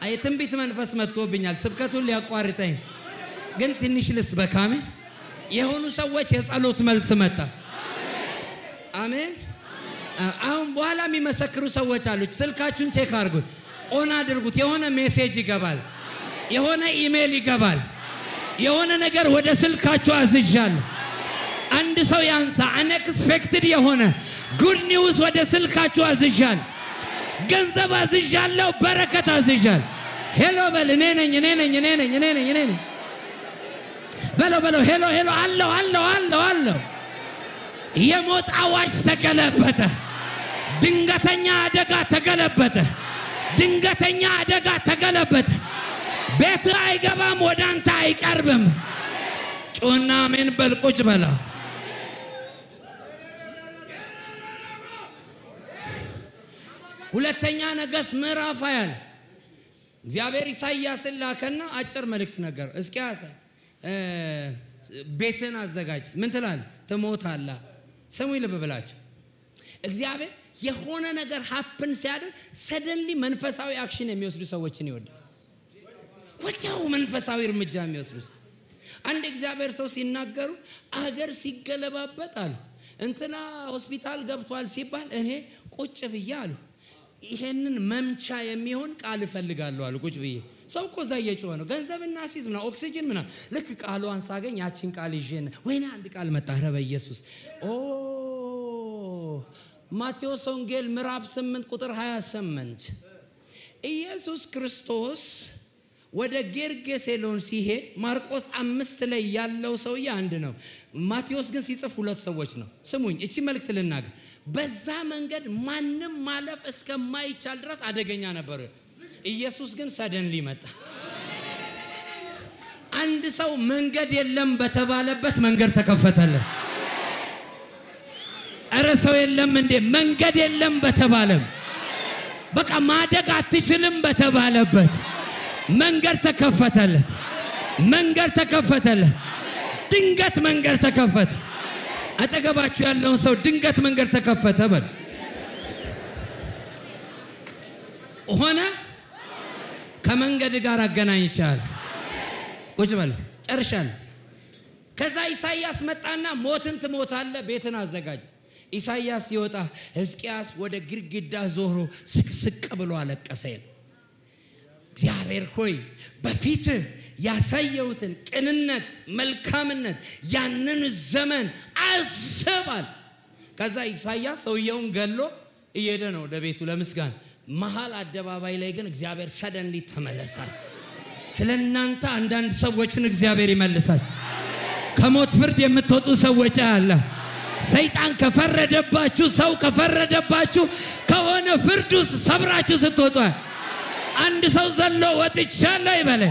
አይትንቢት መንፈስ መጥቶብኛል ስብከቱን ሊያቋርጠኝ ግን ትንሽ ልስበካሜ የሆኑ ሰዎች የጸሎት መልስ መጣ አሜን አሁን በኋላ የሚመሰክሩ ሰዎች አሉ ስልካችሁን ቼክ አድርጉት ኦን አድርጉት የሆነ ሜሴጅ ይገባል የሆነ ኢሜል ይገባል የሆነ ነገር ወደ ስልካችሁ አዝዣለሁ አንድ ሰው ያንሳ unexpected የሆነ good news ወደ ስልካችሁ አዝዣለሁ ገንዘብ አዝዣለሁ በረከት አዝዣለሁ ሄሎ በል እኔ ነኝ በለው ሄሎ አለው የሞት አዋጅ ተገለበጠ ድንገተኛ አደጋ ተገለበጠ ቤት አይገባም ወደ አንተ አይቀርብም ጮና አሜን በል ቁጭ በላ ሁለተኛ ነገሥት ምዕራፍ 20 እግዚአብሔር ኢሳይያስን ላከና አጭር መልእክት ነገር እስኪያስ ቤትን አዘጋጅ ምን ትላለህ ትሞታለህ ሰሙ ይልበብላችሁ እግዚአብሔር የሆነ ነገር happen ሲያደርግ suddenly መንፈሳዊ አክሽን የሚወስዱ ሰዎችን ይወዳል ወዲያው መንፈሳዊ እርምጃ የሚወስዱ አንድ እግዚአብሔር ሰው ሲናገሩ አገር ሲገለባበጥ አሉ እንትና ሆስፒታል ገብቷል ሲባል እኔ ቁጭ ብያለሁ ይሄንን መምቻ የሚሆን ቃል እፈልጋለሁ አሉ ቁጭ ብዬ ሰው እኮ እዛ እየጮኸ ነው ገንዘብና ሲዝ ምና ኦክሲጅን ምና ልክ ቃሏን ሳገኝ ያቺን ቃል ይዤን ወይኔ አንድ ቃል መጣ ኧረ በኢየሱስ ማቴዎስ ወንጌል ምዕራፍ 8 ቁጥር 28 ኢየሱስ ክርስቶስ ወደ ጌርጌሴኖን ሲሄድ ማርቆስ 5 ላይ ያለው ሰውዬ አንድ ነው ማቴዎስ ግን ሲጽፍ ሁለት ሰዎች ነው ስሙኝ እቺ መልእክት ልናገር በዛ መንገድ ማንንም ማለፍ እስከማይቻል ድረስ አደገኛ ነበር ኢየሱስ ግን ሰደንሊ መጣ አንድ ሰው መንገድ የለም በተባለበት መንገድ ተከፈተለት አረ ሰው የለም እንዴ መንገድ የለም በተባለም በቃ ማደግ አትችልም በተባለበት መንገድ ተከፈተለት ድንገት መንገድ ተከፈተ አጠገባችሁ ያለውን ሰው ድንገት መንገድ ተከፈተ በል ሆነ ከመንገድ ጋር አገናኝቻል ቁጭ በል ጨርሻለሁ ከዛ ኢሳይያስ መጣና ሞትን ትሞታለ ቤትን አዘጋጅ ኢሳይያስ ይወጣ ሕዝቅያስ ወደ ግድግዳ ዞሮ ስቅስቅ ብሎ አለቀሰ እግዚአብሔር ሆይ በፊት ያሳየውትን ቅንነት መልካምነት ያንን ዘመን አስባል ከዛ ኢሳይያስ ሰውየውን ገሎ እየሄደ ነው ወደ ቤቱ ለምስጋና መሃል አደባባይ ላይ ግን እግዚአብሔር ሰደንሊ ተመለሳል ስለናንተ አንዳንድ ሰዎችን እግዚአብሔር ይመልሳል ከሞት ፍርድ የምትወጡ ሰዎች አለ ሰይጣን ከፈረደባችሁ ሰው ከፈረደባችሁ ከሆነ ፍርድ ውስጥ ሰብራችሁ ስትወጡ አንድ ሰው ዘሎ ወጥቻለሁ ይበለ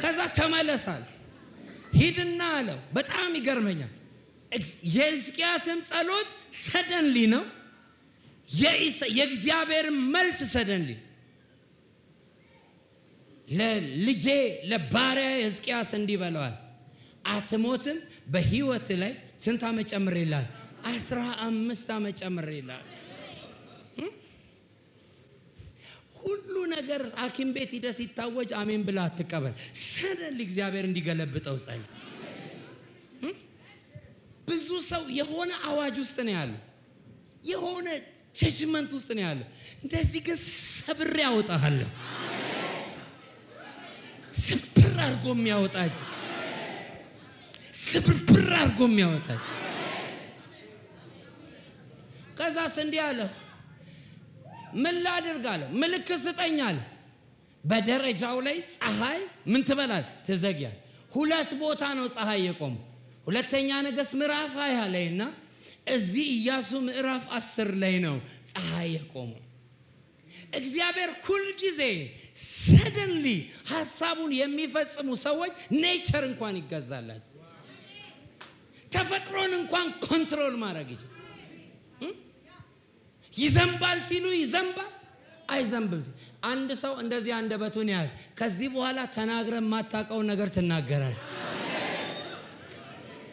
ከዛ ተመለሳል ሂድና አለው በጣም ይገርመኛል የሕዝቅያስም ጸሎት ሰደንሊ ነው የእግዚአብሔር መልስ ሰደንሊ ለልጄ ለባሪያ ሕዝቅያስ እንዲበለዋል አትሞትም በህይወት ላይ ስንት ዓመት ጨምሬልሃል 15 ዓመት ጨምሬልሃል ሁሉ ነገር ሐኪም ቤት ሂደህ ሲታወጅ አሜን ብለህ አትቀበል ሰደንሊ እግዚአብሔር እንዲገለብጠው ጸልይ ብዙ ሰው የሆነ አዋጅ ውስጥ ነው ያለው የሆነ ጀጅመንት ውስጥ ነው ያለው እንደዚህ ግን ሰብሬ ያወጣሃለሁ ስብር አድርጎ የሚያወጣጅ ስብር አድርጎ የሚያወጣጅ ከዛስ እንዲህ አለ ምን ላድርግ አለ ምልክት ስጠኝ አለ በደረጃው ላይ ፀሐይ ምን ትበላል ትዘግያል ሁለት ቦታ ነው ፀሐይ የቆመው ሁለተኛ ነገሥት ምዕራፍ 20 ላይና እዚህ ኢያሱ ምዕራፍ 10 ላይ ነው ፀሐይ የቆመው እግዚአብሔር ሁሉ ጊዜ ሰደንሊ ሐሳቡን የሚፈጽሙ ሰዎች ኔቸር እንኳን ይገዛላል ተፈጥሮን እንኳን ኮንትሮል ማድረግ ይችላል ይዘንባል ሲሉ ይዘንባል አይዘንብም አንድ ሰው እንደዚህ አንደበቱን ያዝ ከዚህ በኋላ ተናግረን ማታቀው ነገር ትናገራል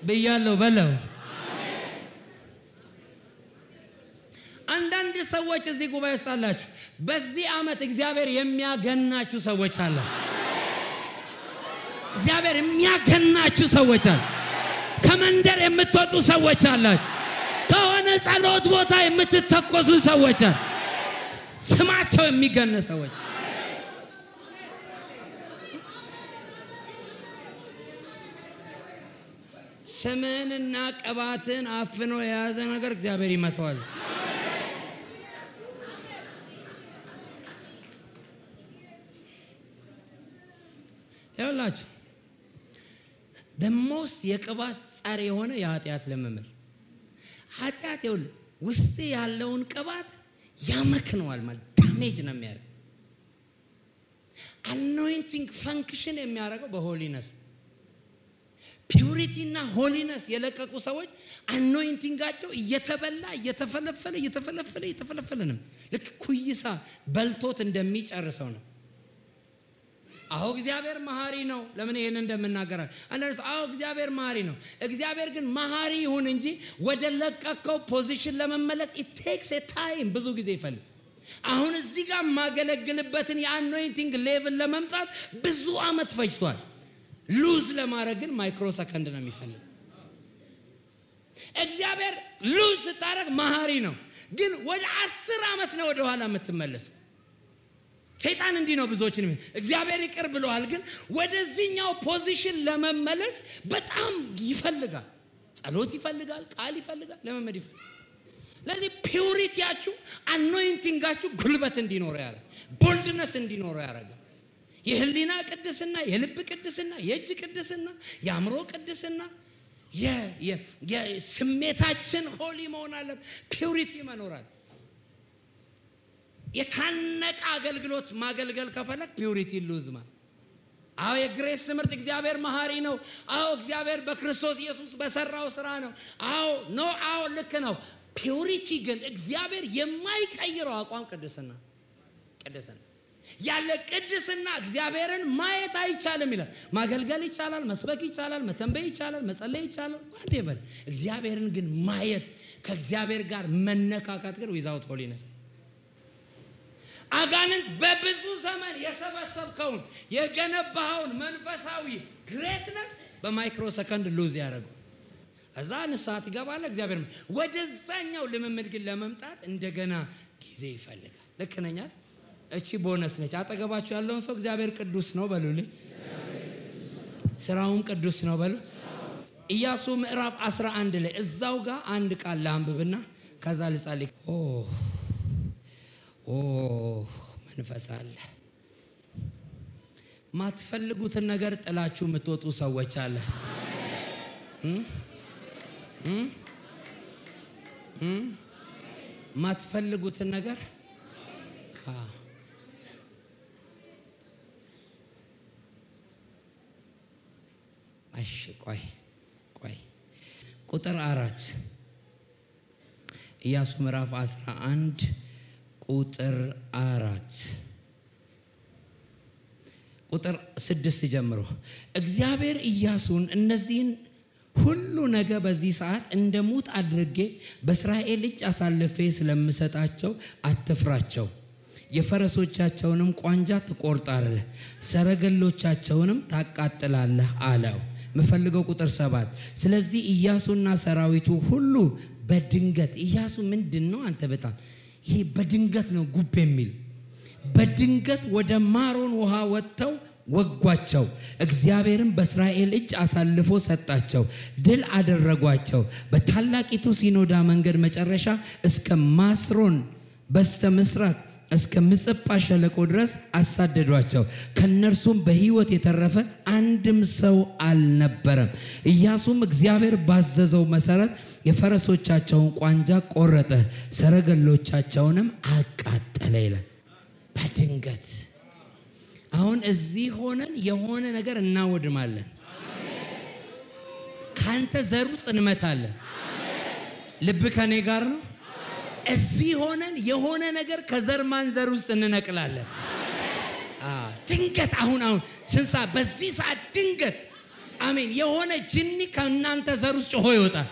በያለው በለው አንዳንድ ሰዎች እዚህ ጉባኤ ውስጥ አላችሁ በዚህ ዓመት እግዚአብሔር የሚያገናችሁ ሰዎች አለ እግዚአብሔር የሚያገናችሁ ሰዎች አለ ከመንደር የምትወጡ ሰዎች አላችሁ ከሆነ ጸሎት ቦታ የምትተኮሱ ሰዎች አለ ስማቸው የሚገነ ሰዎች ስምንና ቅባትን አፍኖ የያዘ ነገር እግዚአብሔር ይመታዋል ያላችሁ the most የቅባት ጻር የሆነ የኃጢአት ልምምድ ኃጢአት ይሁን ውስጥ ያለውን ቅባት ያመክነዋል ማለት ዳሜጅ ነው የሚያደርገው anointing function የሚያደርገው በሆሊነስ ፒዩሪቲ እና ሆሊነስ የለቀቁ ሰዎች anointingጋቸው እየተፈለፈለ ነው ልክ ኩይሳ በልቶት እንደሚጨርሰው ነው አው እግዚአብሔር መሐሪ ነው ለምን ይሄን እንደምናገር አንደርስ አው እግዚአብሔር መሐሪ ነው እግዚአብሔር ግን መሐሪ ይሁን እንጂ ወደ ለቀቀው ፖዚሽን ለመመለስ it takes a time ብዙ ጊዜ ይፈልግ አሁን እዚህ ጋር ማገለግልበትን የአኖይንቲንግ ሌቭል ለመምጣት ብዙ አመት ፈጅቷል ሉዝ ለማድረግ ግን ማይክሮ ሰከንድ ነው የሚፈልግ እግዚአብሔር ሉዝ ስታረግ መሐሪ ነው ግን ወደ 10 ዓመት ነው ወደ ኋላ የምትመለሰው። ሰይጣን እንዲህ ነው ብዙዎችን እግዚአብሔር ይቅር ብለዋል ግን ወደዚህኛው ፖዚሽን ለመመለስ በጣም ይፈልጋል። ጸሎት ይፈልጋል፣ ቃል ይፈልጋል፣ ለመመድ ይፈልጋል። ለዚህ ፒዩሪቲያችሁ አኖይንቲንጋችሁ ጉልበት እንዲኖር ያረጋል፣ ቦልድነስ እንዲኖር ያረጋል። የህሊና ቅድስና፣ የልብ ቅድስና፣ የእጅ ቅድስና፣ የአእምሮ ቅድስና፣ የስሜታችን ሆሊ መሆን አለበት። ፒዩሪቲ መኖራል። የታነቀ አገልግሎት ማገልገል ከፈለክ ፒዩሪቲ ሉዝማ። አዎ የግሬስ ትምህርት እግዚአብሔር መሐሪ ነው። አዎ እግዚአብሔር በክርስቶስ ኢየሱስ በሰራው ስራ ነው። አዎ ልክ ነው። ፒዩሪቲ ግን እግዚአብሔር የማይቀይረው አቋም ቅድስና። ያለ ቅድስና እግዚአብሔርን ማየት አይቻልም ይላል። ማገልገል ይቻላል፣ መስበክ ይቻላል፣ መተንበይ ይቻላል፣ መጸለይ ይቻላል፣ whatever። እግዚአብሔርን ግን ማየት ከእግዚአብሔር ጋር መነካካት ግን without holiness። አጋንንት በብዙ ዘመን የሰበሰብከውን የገነባውን መንፈሳዊ ግሬትነስ በማይክሮ ሰከንድ ሉዝ ያደርጋል። እዛ ንስሐት ይገባል እግዚአብሔር። ወደዛኛው ልምምድ ግን ለመምጣት እንደገና ጊዜ ይፈልጋል። ልክ ነኝ አይደል? እቺ ቦነስ ነች። አጠገባችሁ ያለውን ሰው እግዚአብሔር ቅዱስ ነው በሉልኝ። ስራውም ቅዱስ ነው በሉ። ኢያሱ ምዕራፍ 11 ላይ እዛው ጋር አንድ ቃል ላንብብና ከዛ ልጸልይ። መንፈስ አለ። ማትፈልጉትን ነገር ጥላችሁ የምትወጡ ሰዎች አለ። ማትፈልጉትን ነገር ቆይ ቁጥር 4 ኢያሱ ምዕራፍ 11 ቁጥር 4 ቁጥር 6 ጀምሮ እግዚአብሔር ኢያሱን እነዚህን ሁሉ ነገር በዚህ ሰዓት እንደሙት አድርጌ በእስራኤል እጅ አሳልፌ ስለምሰጣቸው አትፍራቸው። የፈረሶቻቸውንም ቋንጃ ትቆርጣለህ፣ ሰረገሎቻቸውንም ታቃጥላለህ አለው። መፈልገው ቁጥር 7 ስለዚህ ኢያሱና ሰራዊቱ ሁሉ በድንገት ኢያሱ ምንድነው አንተ በጣም ይሄ በድንገት ነው ጉብ የሚል በድንገት ወደ ማሮን ውሃ ወጥተው ወጓቸው። እግዚአብሔርም በእስራኤል እጅ አሳልፎ ሰጣቸው፣ ድል አደረጓቸው። በታላቂቱ ሲኖዳ መንገድ መጨረሻ እስከ ማስሮን በስተምስራቅ እስከ ምጽጳ ሸለቆ ድረስ አሳደዷቸው። ከነርሱም በሕይወት የተረፈ አንድም ሰው አልነበረም። ኢያሱም እግዚአብሔር ባዘዘው መሰረት የፈረሶቻቸውን ቋንጃ ቆረጠ፣ ሰረገሎቻቸውንም አቃጠለ ይላል። በድንገት አሁን እዚህ ሆነን የሆነ ነገር እናወድማለን። ካንተ ዘር ውስጥ እንመታለን። ልብ ከኔ ጋር ነው። እዚህ ሆነን የሆነ ነገር ከዘር ማንዘር ውስጥ እንነቅላለን። ድንገት አሁን ስንሳ በዚህ ሰዓት ድንገት አሜን የሆነ ጅኒ ከእናንተ ዘር ውስጥ ጮሆ ይወጣል።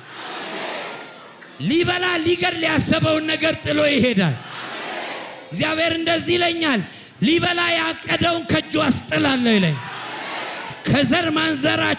ሊበላ ሊገድል ያሰበውን ነገር ጥሎ ይሄዳል። እግዚአብሔር እንደዚህ ይለኛል፣ ሊበላ ያቀደውን ከጁ አስጥላለሁ ይለኝ። ከዘር ማንዘራ